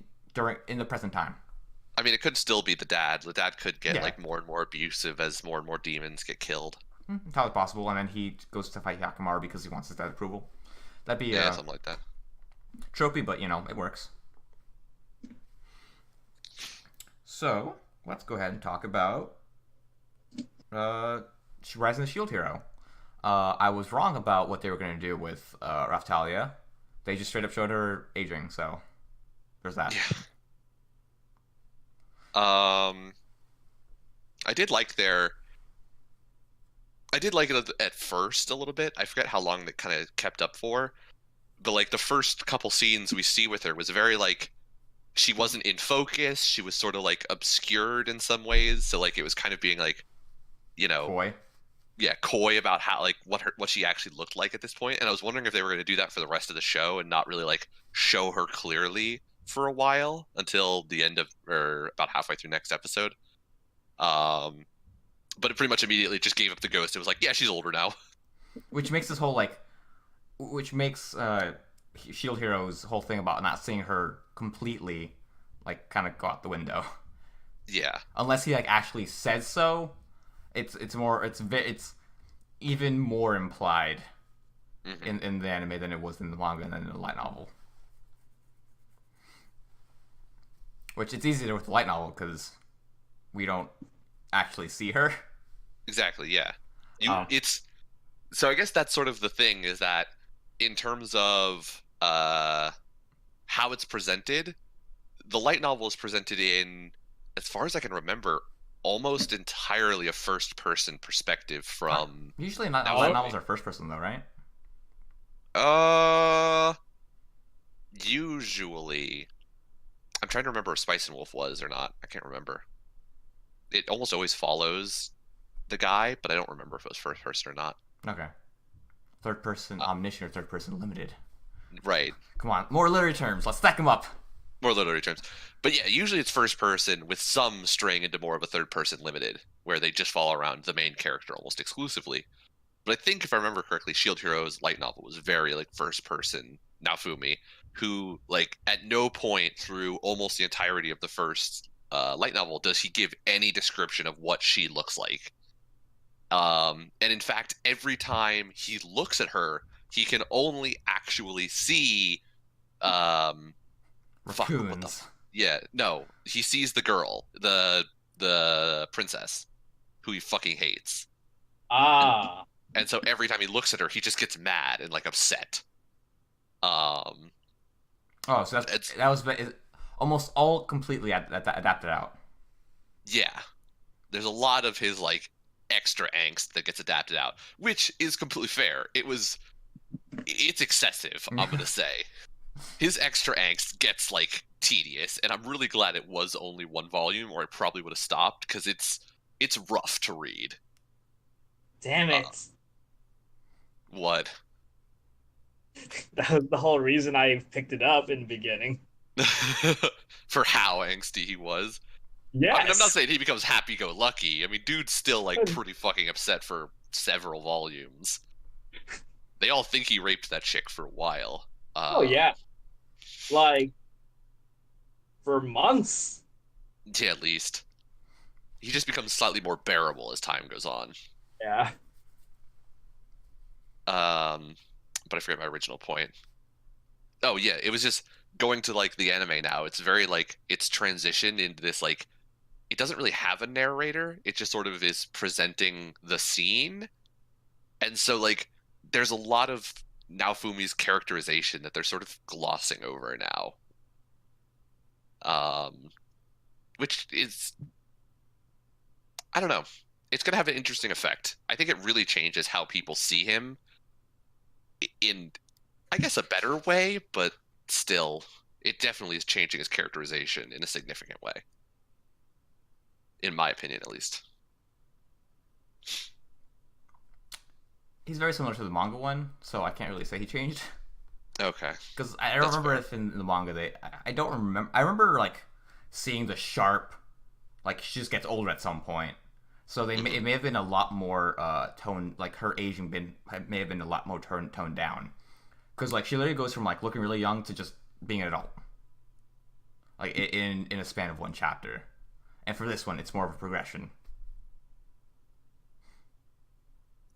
in the present time. I mean, it could still be the dad. The dad could get like more and more abusive as more and more demons get killed. Entirely possible, and then he goes to fight Hyakumaru because he wants his dad's approval. That'd be something like that. Tropey, but it works. So let's go ahead and talk about Rising the Shield Hero. I was wrong about what they were going to do with Raftalia. They just straight up showed her aging, so there's that. Yeah. I did like their. I did like it at first a little bit. I forget how long that kind of kept up for, but like the first couple scenes we see with her was very like she wasn't in focus. She was sort of like obscured in some ways. So like it was kind of being like, you know, Coy. yeah, coy about how like what she actually looked like at this point. And I was wondering if they were going to do that for the rest of the show and not really like show her clearly for a while until the end of or about halfway through next episode. But it pretty much immediately just gave up the ghost. It was like, yeah, she's older now. Which makes this whole which makes Shield Hero's whole thing about not seeing her completely like kind of go out the window. Yeah. Unless he like actually says so, it's even more implied in the anime than it was in the manga and then in the light novel. Which it's easier with the light novel because we don't actually see her. Exactly. Yeah. It's so I guess that's sort of the thing is that in terms of how it's presented, the light novel is presented in, as far as I can remember, almost entirely a first-person perspective from. Usually, not light novels are first-person though, right? Usually, I'm trying to remember if Spice and Wolf was or not. I can't remember. It almost always follows the guy, but I don't remember if it was first person or not. Okay. Third person omniscient or third person limited. Right. Come on, more literary terms. Let's stack them up. More literary terms. But yeah, usually it's first person with some straying into more of a third person limited, where they just follow around the main character almost exclusively. But I think if I remember correctly, Shield Hero's light novel was very like first person Naofumi, who like at no point through almost the entirety of the first light novel does he give any description of what she looks like. And in fact, every time he looks at her, he can only actually see raccoons. He sees the girl, the princess, who he fucking hates. And so every time he looks at her, he just gets mad and like upset. So that was almost all completely adapted out. Yeah, there's a lot of his like extra angst that gets adapted out, which is completely fair. It's excessive, I'm gonna say. His extra angst gets like tedious, and I'm really glad it was only one volume, or I probably would have stopped because it's rough to read. Damn it! What? That was the whole reason I picked it up in the beginning. For how angsty he was. Yes. I mean, I'm not saying he becomes happy-go-lucky. I mean, dude's still like pretty fucking upset for several volumes. They all think he raped that chick for a while. Oh yeah, like for months. Yeah, at least. He just becomes slightly more bearable as time goes on. Yeah. But I forget my original point. Oh yeah, it was just going to like the anime now. It's very like it's transitioned into this like it doesn't really have a narrator. It just sort of is presenting the scene. And so like there's a lot of Naofumi's characterization that they're sort of glossing over now. Which is I don't know. It's going to have an interesting effect. I think it really changes how people see him in I guess a better way, but still it definitely is changing his characterization in a significant way. In my opinion, at least. He's very similar to the manga one, so I can't really say he changed. Okay. Because I don't remember if in the manga I don't remember. I remember like seeing the sharp, like she just gets older at some point. So it may have been a lot more tone, like her aging may have been a lot more toned down. Because like she literally goes from like looking really young to just being an adult, like in a span of one chapter. And for this one, it's more of a progression.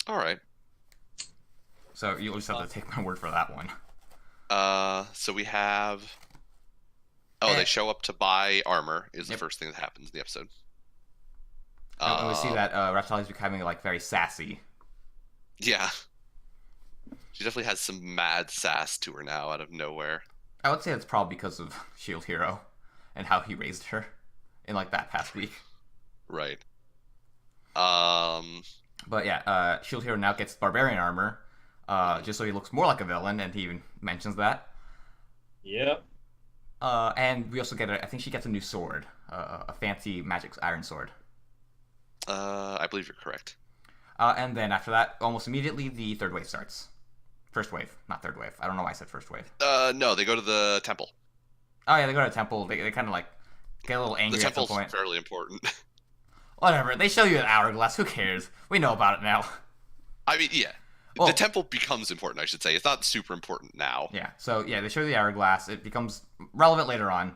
All right. So you'll just have to take my word for that one. So we have. They show up to buy armor. Is the first thing that happens in the episode. And we see that Reptile is becoming like very sassy. Yeah. She definitely has some mad sass to her now out of nowhere. I would say it's probably because of Shield Hero and how he raised her in like that past week. Right. But yeah, Shield Hero now gets barbarian armor, just so he looks more like a villain, and he even mentions that. Yep. And we also get I think she gets a new sword, a fancy magic iron sword. I believe you're correct. And then after that, almost immediately, the third wave starts. First wave, not third wave. I don't know why I said first wave. No, they go to the temple. Oh yeah, they go to a temple. They kind of like get a little angry The at some temple's point. fairly important. Whatever. They show you an hourglass. Who cares? We know about it now. I mean, yeah. Well, the temple becomes important, I should say. It's not super important now. Yeah. So yeah, they show you the hourglass. It becomes relevant later on.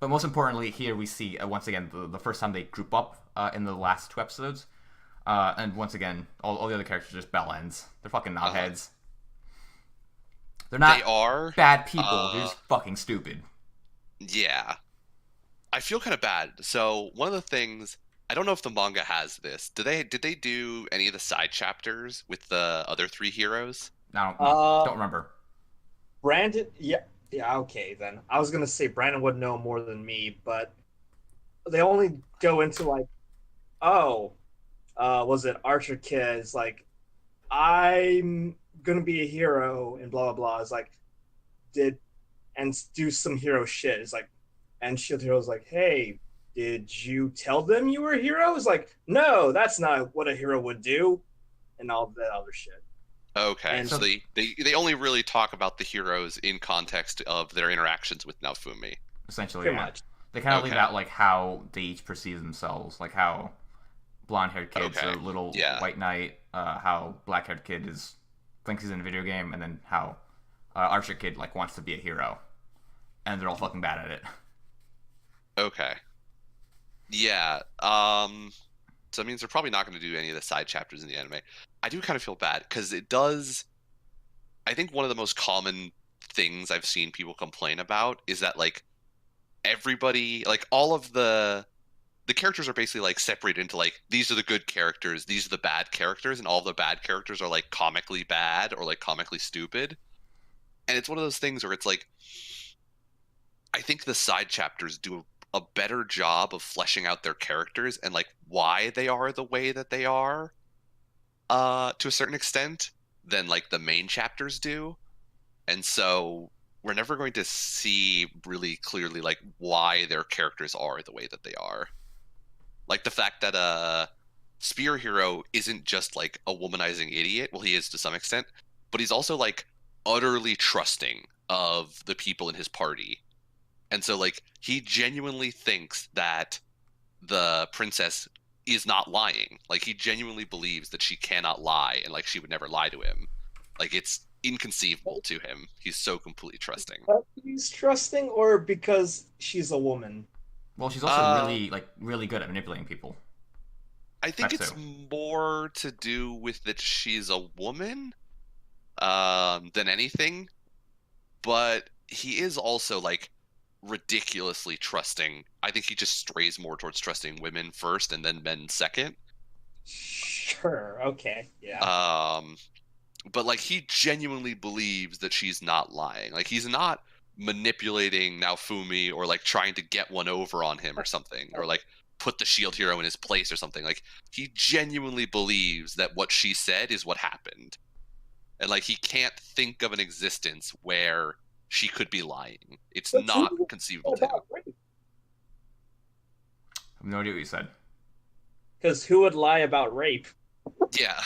But most importantly, here we see once again the first time they group up in the last 2 episodes. And once again, all the other characters are just bell ends. They're fucking knotheads. They're not They are bad people. They're just fucking stupid. Yeah. I feel kind of bad. So one of the things, I don't know if the manga has this. Did they do any of the side chapters with the other 3 heroes? I don't remember. Brandon, yeah, okay then. I was gonna say Brandon would know more than me, but they only go into like, was it Archer Kid? It's like, I'm gonna be a hero and blah blah blah. It's like, and do some hero shit. It's like, and Shield Hero's like, hey, did you tell them you were a hero? It's like, no, that's not what a hero would do, and all that other shit. Okay, And so they only really talk about the heroes in context of their interactions with Naofumi. Essentially, Pretty yeah. much. They kind of leave Okay. out like how they each perceive themselves, like how blonde-haired kid's Okay. a little Yeah. white knight, how black-haired kid thinks he's in a video game, and then how Archer Kid like wants to be a hero, and they're all fucking bad at it. Okay. Yeah. So that means they're probably not going to do any of the side chapters in the anime. I do kind of feel bad because it does. I think one of the most common things I've seen people complain about is that like everybody, like all of the characters are basically like separated into like these are the good characters, these are the bad characters, and all the bad characters are like comically bad or like comically stupid. And it's one of those things where it's like I think the side chapters do a better job of fleshing out their characters and like why they are the way that they are to a certain extent than like the main chapters do. And so we're never going to see really clearly like why their characters are the way that they are. Like the fact that Spear Hero isn't just like a womanizing idiot. Well, he is to some extent, but he's also like utterly trusting of the people in his party. And so like he genuinely thinks that the princess is not lying. Like he genuinely believes that she cannot lie and like she would never lie to him. Like it's inconceivable to him. He's so completely trusting. But he's trusting, or because she's a woman? Well, she's also really good at manipulating people. I think That it's too. more to do with that she's a woman than anything. But he is also like ridiculously trusting. I think he just strays more towards trusting women first and then men second. Sure. Okay. Yeah. But like he genuinely believes that she's not lying. Like he's not manipulating Naofumi or like trying to get one over on him or something, or like put the shield hero in his place or something. Like he genuinely believes that what she said is what happened. And like he can't think of an existence where she could be lying. It's But not who- conceivable to him. I have no idea what you said. Because who would lie about rape? Yeah.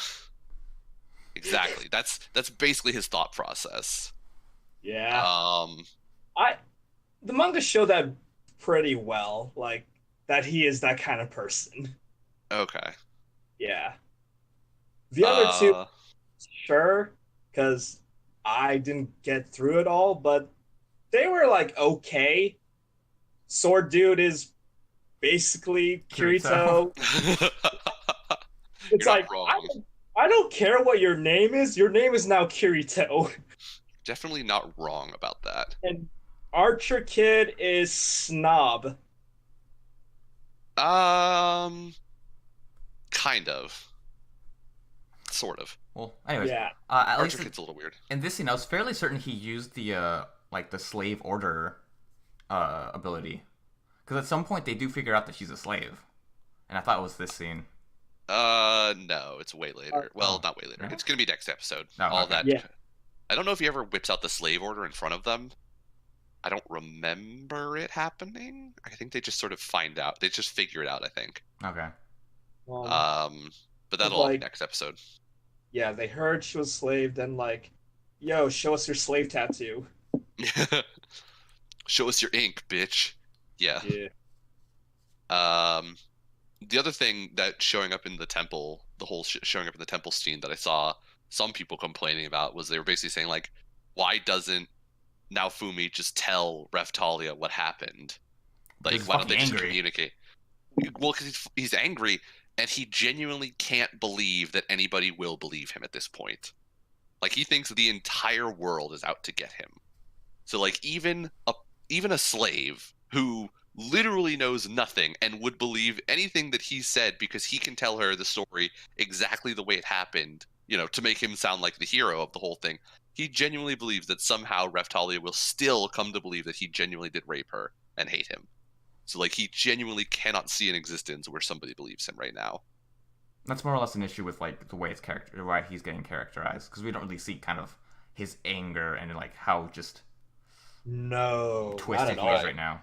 Exactly. That's basically his thought process. Yeah. Um The manga show that pretty well, like that he is that kind of person. okay. Yeah. The other two, Uh, sure, because I didn't get through it all, but they were like okay. Sword Dude is basically Kirito. Kirito. You're It's not like wrong. I don't care what your name is. Your name is now Kirito. Definitely not wrong about that. And Archer Kid is Snob. Um Kind of. Sort of. Well, anyways, Yeah. at Archer least Kid's a little weird. in this scene, I was fairly certain he used the like the slave order ability, because at some point they do figure out that she's a slave, and I thought it was this scene. No, it's way later. Well, Oh, not way later. no? It's gonna be next episode. No, All okay. that. Yeah. I don't know if he ever whips out the slave order in front of them. I don't remember it happening. I think they just sort of find out. They just figure it out, I think. Okay. But that'll all be like- next episode. Yeah, they heard she was slave, then like, yo, show us your slave tattoo. Show us your ink, bitch. Yeah. Yeah. The other thing that showing up in the temple, the whole showing up in the temple scene that I saw some people complaining about was they were basically saying like, why doesn't Naofumi just tell Raftalia what happened? Like, He's why don't they fucking just angry. communicate? Well, because he's angry and he genuinely can't believe that anybody will believe him at this point. Like, he thinks the entire world is out to get him. So like even a slave who literally knows nothing and would believe anything that he said because he can tell her the story exactly the way it happened, you know, to make him sound like the hero of the whole thing. He genuinely believes that somehow Raftalia will still come to believe that he genuinely did rape her and hate him. So like he genuinely cannot see an existence where somebody believes him right now. That's more or less an issue with like the way why he's getting characterized, because we don't really see kind of his anger and like how just No. twisted not he at is all. right now.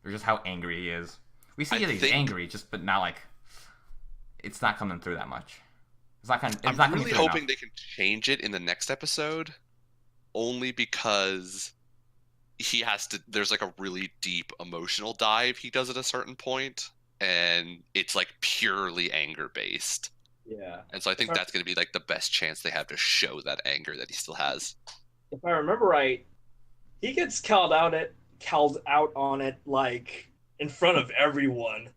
Or just how angry he is. We see I that he's think- angry, just but not like it's not coming through that much. It's not I'm coming really through hoping enough. they can change it in the next episode, only because there's like a really deep emotional dive he does at a certain point, and it's like purely anger based. Yeah. And so I think that's going to be like the best chance they have to show that anger that he still has. If I remember right, he gets called out on it like in front of everyone.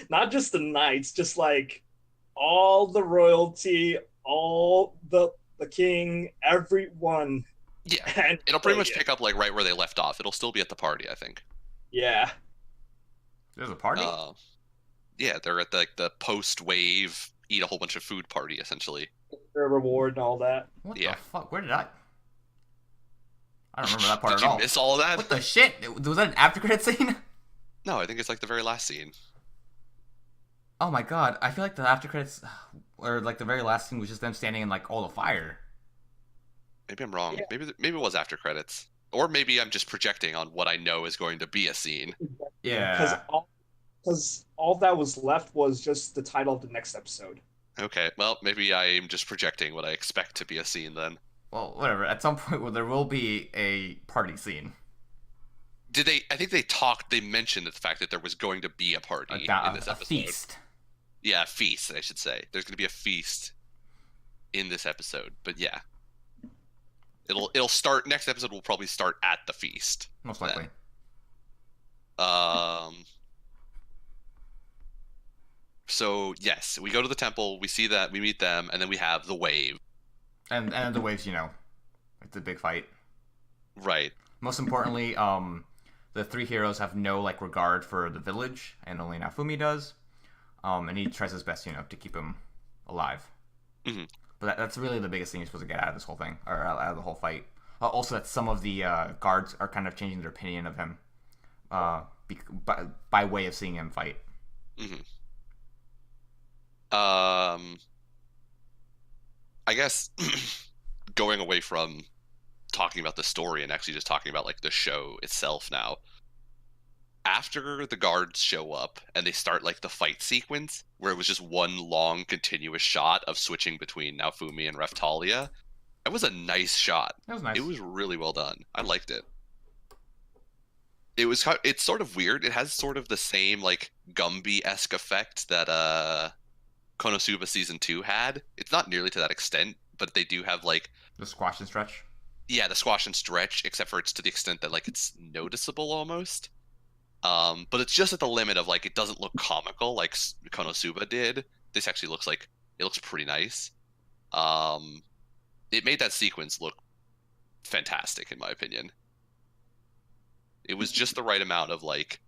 Not just the knights, just like all the royalty, all the king, everyone. Yeah, And it'll pretty much yeah. pick up like right where they left off. It'll still be at the party, I think. Yeah. There's a party. Yeah, they're at the post wave eat a whole bunch of food party essentially. Their reward and all that. What yeah. the fuck? Where did I don't remember that part Did at you all. miss all of that? What the shit? Was that an after credit scene? No, I think it's like the very last scene. Oh my god! I feel like the after credits, or like the very last scene, was just them standing in like all the fire. Maybe I'm wrong. Yeah. Maybe it was after credits, or maybe I'm just projecting on what I know is going to be a scene. Yeah. Because all that was left was just the title of the next episode. Okay, well maybe I'm just projecting what I expect to be a scene then. Well, whatever. At some point, well, there will be a party scene. Did they? I think they mentioned the fact that there was going to be a party in this A episode. feast. Yeah, a feast, I should say. There's going to be a feast in this episode. But yeah. It'll start next episode will probably start at the feast. Most likely. So yes, we go to the temple, we see that, we meet them, and then we have the wave. And the waves, you know, it's a big fight. Right. Most importantly, the three heroes have no like regard for the village, and only Naofumi does. And he tries his best, you know, to keep him alive. Mhm. But that's really the biggest thing you're supposed to get out of this whole thing, or out of the whole fight. Also, that some of the guards are kind of changing their opinion of him, by way of seeing him fight. Mm-hmm. I guess going away from talking about the story and actually just talking about like the show itself now. After the guards show up and they start like the fight sequence where it was just one long continuous shot of switching between Naofumi and Raftalia, that was a nice shot. That was nice. It was really well done. I liked it. It's sort of weird. It has sort of the same like Gumby-esque effect that Konosuba season 2 had. It's not nearly to that extent, but they do have like The squash and stretch. yeah, the squash and stretch, except for it's to the extent that like it's noticeable almost. But it's just at the limit of like it doesn't look comical like Konosuba did. This actually looks like it looks pretty nice. It made that sequence look fantastic in my opinion. It was just the right amount of like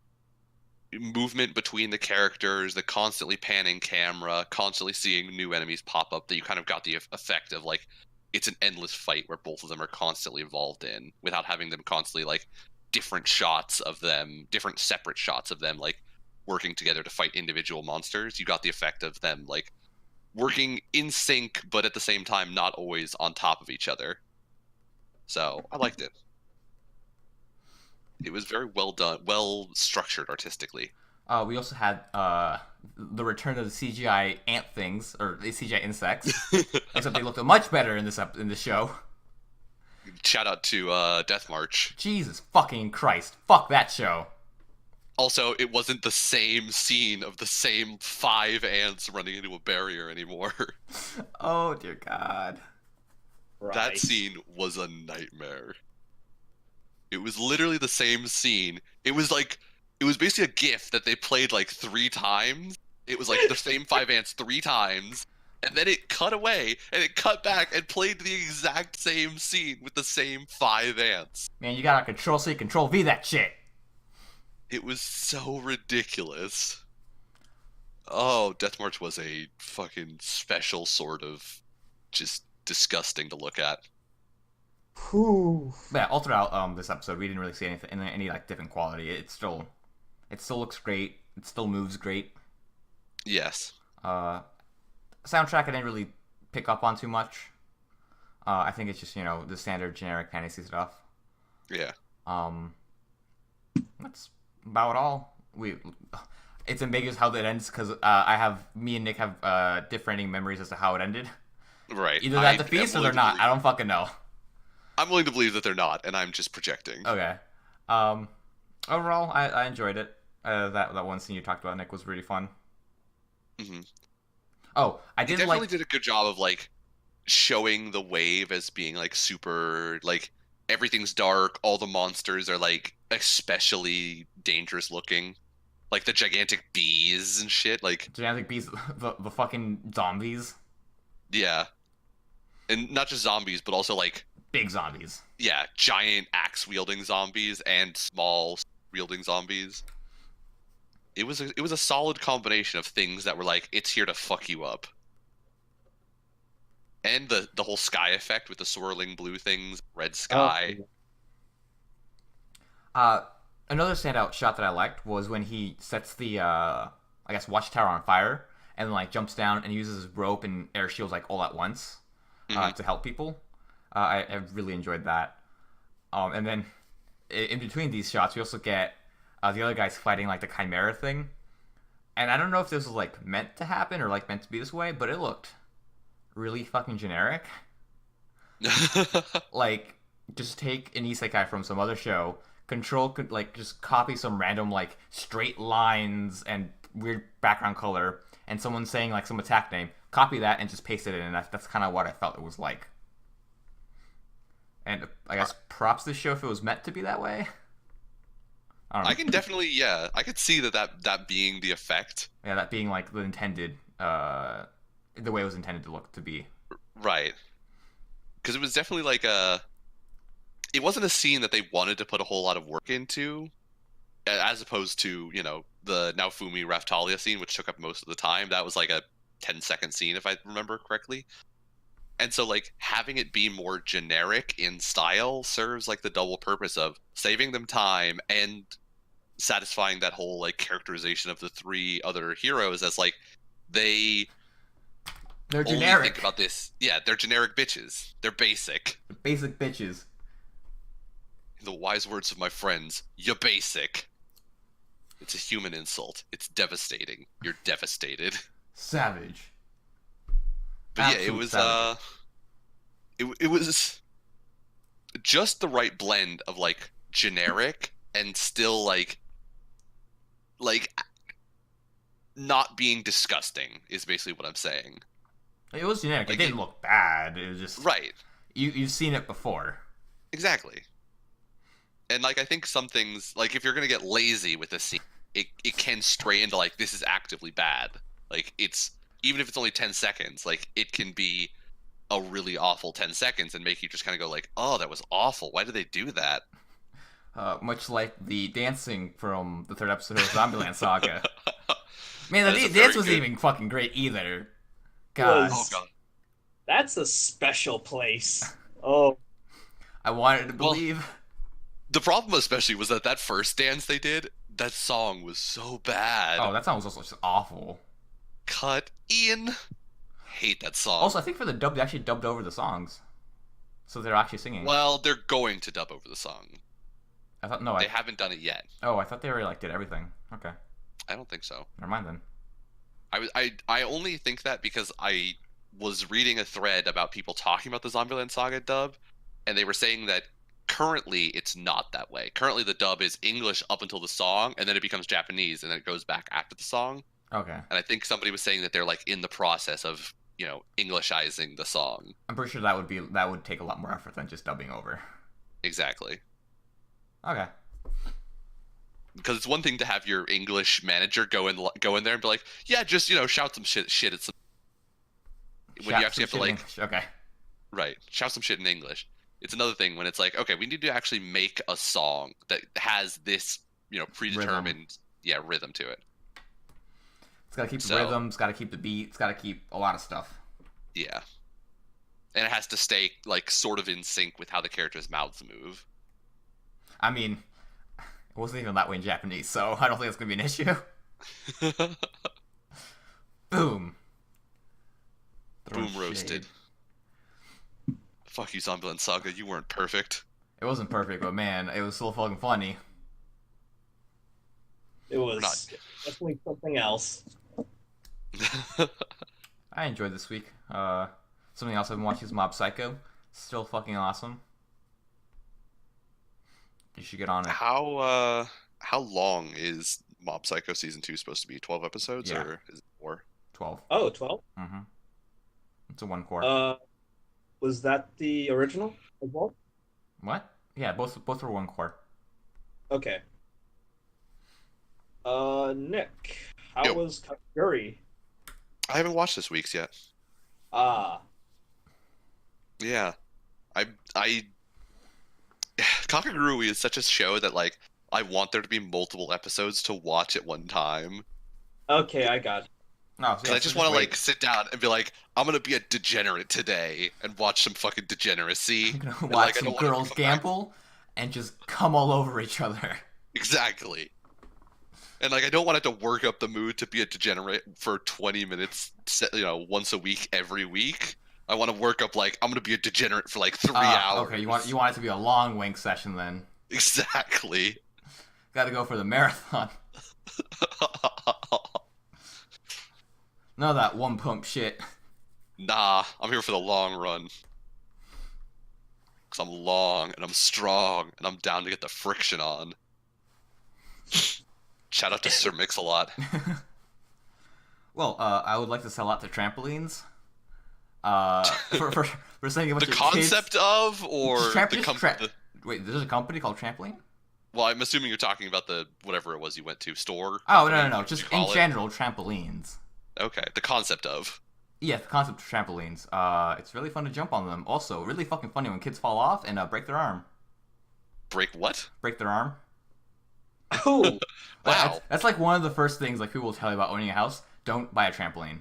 movement between the characters, the constantly panning camera, constantly seeing new enemies pop up, that you kind of got the effect of like it's an endless fight where both of them are constantly involved in without having them constantly like different shots of them, different separate shots of them like working together to fight individual monsters. You got the effect of them like working in sync, but at the same time not always on top of each other. So I liked it. It was very well done, well structured artistically. We also had the return of the CGI ant things, or the CGI insects, except they looked much better in this show. Shout out to Death March. Jesus fucking Christ! Fuck that show. Also, it wasn't the same scene of the same 5 ants running into a barrier anymore. Oh dear God. Right. That scene was a nightmare. It was literally the same scene. It was basically a GIF that they played like 3 times. It was like the same 5 ants 3 times, and then it cut away, and it cut back and played the exact same scene with the same 5 ants. Man, you gotta Control-C, Control-V that shit. It was so ridiculous. Oh, Death March was a fucking special sort of just disgusting to look at. Whew. But yeah, all throughout this episode, we didn't really see any like different quality. It still looks great. It still moves great. Yes. Soundtrack I didn't really pick up on too much. I think it's just the standard generic fantasy stuff. Yeah. That's about all. It's ambiguous how that ends because me and Nick have differing memories as to how it ended. Right. Either that defeats or they're not. I don't fucking know. I'm willing to believe that they're not, and I'm just projecting. Okay. Overall, I enjoyed it. That one scene you talked about, Nick, was really fun. Mm-hmm. Oh, I They did definitely did a good job of like showing the wave as being like super like everything's dark, all the monsters are like especially dangerous looking. Like the gigantic bees and shit, like gigantic beasts, the fucking zombies. Yeah. And not just zombies, but also like Big zombies. Yeah, giant axe wielding zombies and small wielding zombies. It was a solid combination of things that were like, it's here to fuck you up. And the whole sky effect with the swirling blue things, red sky. Another standout shot that I liked was when he sets the watchtower on fire and then like jumps down and uses his rope and air shields like all at once to help people. I really enjoyed that. And then in between these shots, we also get the other guys fighting like the Chimera thing. And I don't know if this was like meant to happen or like meant to be this way, but it looked really fucking generic. Like, just take an isekai from some other show, just copy some random like straight lines and weird background color, and someone saying like some attack name, copy that and just paste it in, and that's kind of what I felt it was like. And I guess props to the show if it was meant to be that way. I can definitely, I could see that being the effect. Yeah, that being like the intended, the way it was intended to be. Right. Because it was definitely like it wasn't a scene that they wanted to put a whole lot of work into, as opposed to, the Naofumi Raftalia scene, which took up most of the time. That was like a 10-second scene, if I remember correctly. And so, like, having it be more generic in style serves, like, the double purpose of saving them time and satisfying that whole, like, characterization of the 3 other heroes as, like, they're generic. Think about this. Yeah, they're generic bitches. They're basic. Basic bitches. In the wise words of my friends, you're basic. It's a human insult. It's devastating. You're devastated. Savage. But yeah, it was it was just the right blend of like generic and still like not being disgusting is basically what I'm saying. It was generic. Like, it didn't look bad. It was just right. You've seen it before. Exactly. And like I think some things, like if you're gonna get lazy with a scene, it can stray into like this is actively bad. Like it's even if it's only 10 seconds, like it can be a really awful 10 seconds and make you just kind of go like, oh, that was awful. Why did they do that? much like the dancing from the third episode of Zombieland Saga. Man, That is the a very dance wasn't good- even fucking great either. God, Oh god. That's a special place. Oh, I wanted to Well, believe. The problem especially was that first dance they did, that song was so bad. Oh, that song was also just awful. Cut in. Hate that song. Also, I think for the dub, they actually dubbed over the songs, so they're actually singing. Well, they're going to dub over the song. I thought no, They haven't done it yet. I thought they were like did everything. Okay, I don't think so. never mind then. I only think that because I was reading a thread about people talking about the Zombieland Saga dub, and they were saying that currently it's not that way. Currently the dub is English up until the song, and then it becomes Japanese, and then it goes back after the song. Okay, And I think somebody was saying that they're like in the process of, Englishizing the song. I'm pretty sure that would take a lot more effort than just dubbing over. Exactly. Okay. Because it's one thing to have your English manager go in there and be like, yeah, just shout some shit at some. When Shout you actually have to some shit in like, English. Okay. right, shout some shit in English. It's another thing when it's like, okay, we need to actually make a song that has this, predetermined, rhythm to it. It's gotta keep the So- rhythm. It's gotta keep the beat. It's gotta keep a lot of stuff. Yeah. And it has to stay like sort of in sync with how the characters' mouths move. I mean, it wasn't even that way in Japanese, so I don't think that's gonna be an issue. Boom. Throwing Boom roasted. shade. Fuck you, Zombieland Saga. You weren't perfect. It wasn't perfect, but man, it was still fucking funny. it was Not- definitely something else. I enjoyed this week. Something else I've been watching is Mob Psycho. Still fucking awesome. You should get on it. How long is Mob Psycho season 2 supposed to be? 12 episodes Yeah. or is it more? 12. Oh, 12? Mm-hmm. It's a one core. Was that the original as well? What? Yeah, both were one core. Okay. Nick, how Yo. was Kakuri? I haven't watched this week's yet. Ah, Yeah. I Kakagurui is such a show that like I want there to be multiple episodes to watch at one time. okay, I got it. No, Because I just want to like sit down and be like, I'm gonna be a degenerate today and watch some fucking degeneracy. I'm gonna And, watch like, I some don't wanna girls come back- gamble and just come all over each other. Exactly. And like I don't want to have to work up the mood to be a degenerate for 20 minutes, once a week, every week. I want to work up like I'm gonna be a degenerate for like 3 hours. Okay, you want it to be a long wink session then. Exactly. Gotta go for the marathon. None of that one pump shit. Nah, I'm here for the long run. Cause I'm long and I'm strong and I'm down to get the friction on. Shout out to Sir Mix-a-Lot. Well, I would like to sell out to trampolines. For sending a bunch The of concept kids. of or Wait, there's a company called Trampoline? well, I'm assuming you're talking about the whatever it was you went to store. Oh, company, no. what Just you in call it? general, trampolines. Okay, the concept of. Yeah, the concept of trampolines. It's really fun to jump on them. Also, really fucking funny when kids fall off and break their arm. Break what? Break their arm. Oh, Wow. That's like one of the first things like people will tell you about owning a house. Don't buy a trampoline.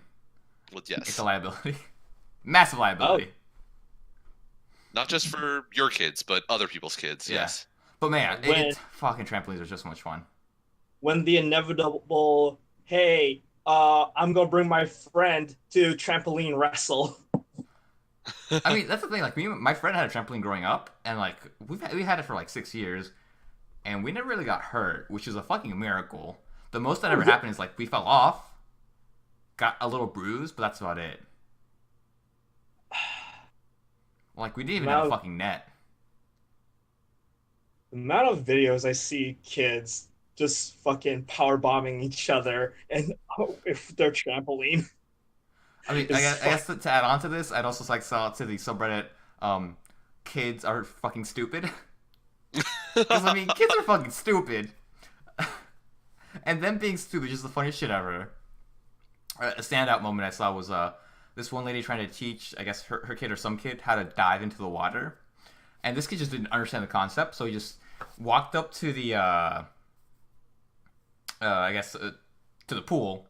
Well, It's yes. a liability. Massive liability. Not just for your kids, but other people's kids. Yeah. Yes. But man, When- fucking trampolines are just so much fun. when the inevitable, hey, I'm gonna bring my friend to trampoline wrestle. I mean, that's the thing. Like, my friend had a trampoline growing up, and like we had it for like 6 years, and we never really got hurt, which is a fucking miracle. The most that ever happened is like we fell off, got a little bruise, but that's about it. Like, we didn't even have a Now- fucking net. The amount of videos I see kids just fucking power bombing each other and if their trampoline. I mean, I guess to add on to this, I'd also like sell it to the subreddit. Kids are fucking stupid. Because I mean, kids are fucking stupid, and them being stupid is just the funniest shit ever. A standout moment I saw was this one lady trying to teach, I guess her kid or some kid, how to dive into the water, and this kid just didn't understand the concept, so he just walked up to the I guess to the pool,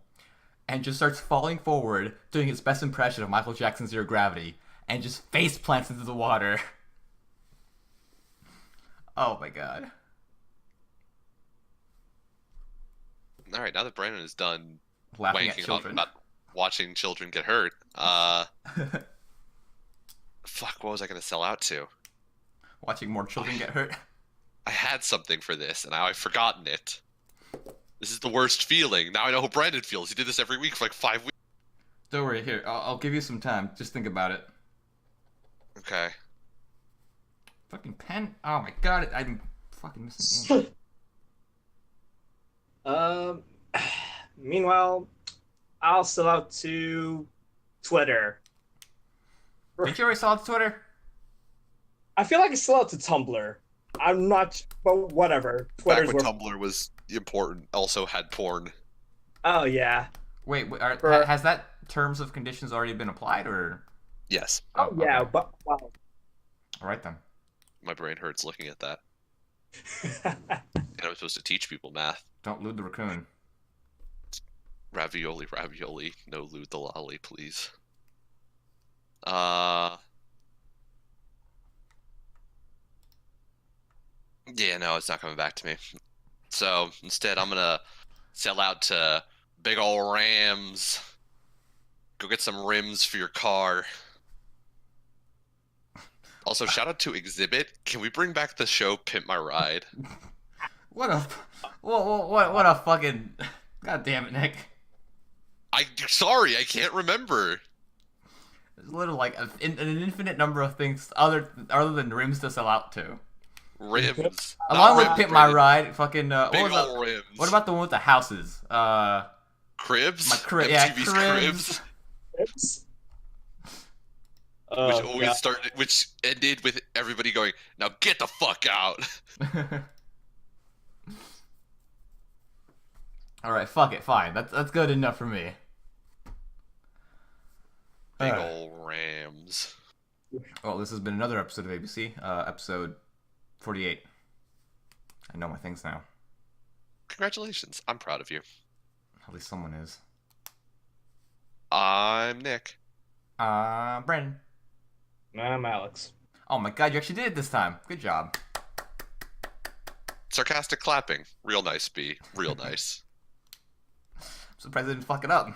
and just starts falling forward, doing his best impression of Michael Jackson's Zero Gravity, and just face plants into the water. Oh my god. All right, now that Brandon is done Laughing at wanking on children. about watching children get hurt, fuck, what was I gonna sell out to? Watching more children get hurt. I had something for this, and now I've forgotten it. This is the worst feeling. Now I know how Brandon feels. He did this every week for like 5 weeks. Don't worry, here, I'll give you some time. Just think about it. Okay. Fucking pen? Oh my god, I'm fucking missing ink. Meanwhile, I'll sell out to Twitter. Did you already saw it to Twitter? I feel like I sell out to Tumblr. I'm not, but whatever. Back Twitter's when where... Tumblr was important, also had porn. Oh yeah. Wait, For- has that terms of conditions already been applied, or? Yes. Oh yeah, okay. but wow. Alright then. My brain hurts looking at that. And I'm supposed to teach people math. Don't lewd the raccoon. Ravioli, ravioli. No lewd the lolly, please. Yeah, no, it's not coming back to me. So instead, I'm gonna sell out to big ol' Rams. Go get some rims for your car. Also, shout out to Exhibit. Can we bring back the show Pimp My Ride? What a fucking... God damn it, Nick. Sorry, I can't remember. There's literally like an infinite number of things other than rims to sell out to. Rims. Along Not with rims, Pimp My Brandon. Ride, fucking Big what was ol' that? rims. What about the one with the houses? Cribs? MTV's Cribs. Oops. Which ended with everybody going, "Now get the fuck out." All right, fuck it, fine. That's good enough for me. Big ol' Rams. Well, this has been another episode of ABC, episode 48. I know my things now. Congratulations. I'm proud of you. At least someone is. I'm Nick. Brandon. I'm Alex. Oh my god, you actually did it this time. Good job. Sarcastic clapping. Real nice, B. Real nice. I'm surprised I didn't fuck it up.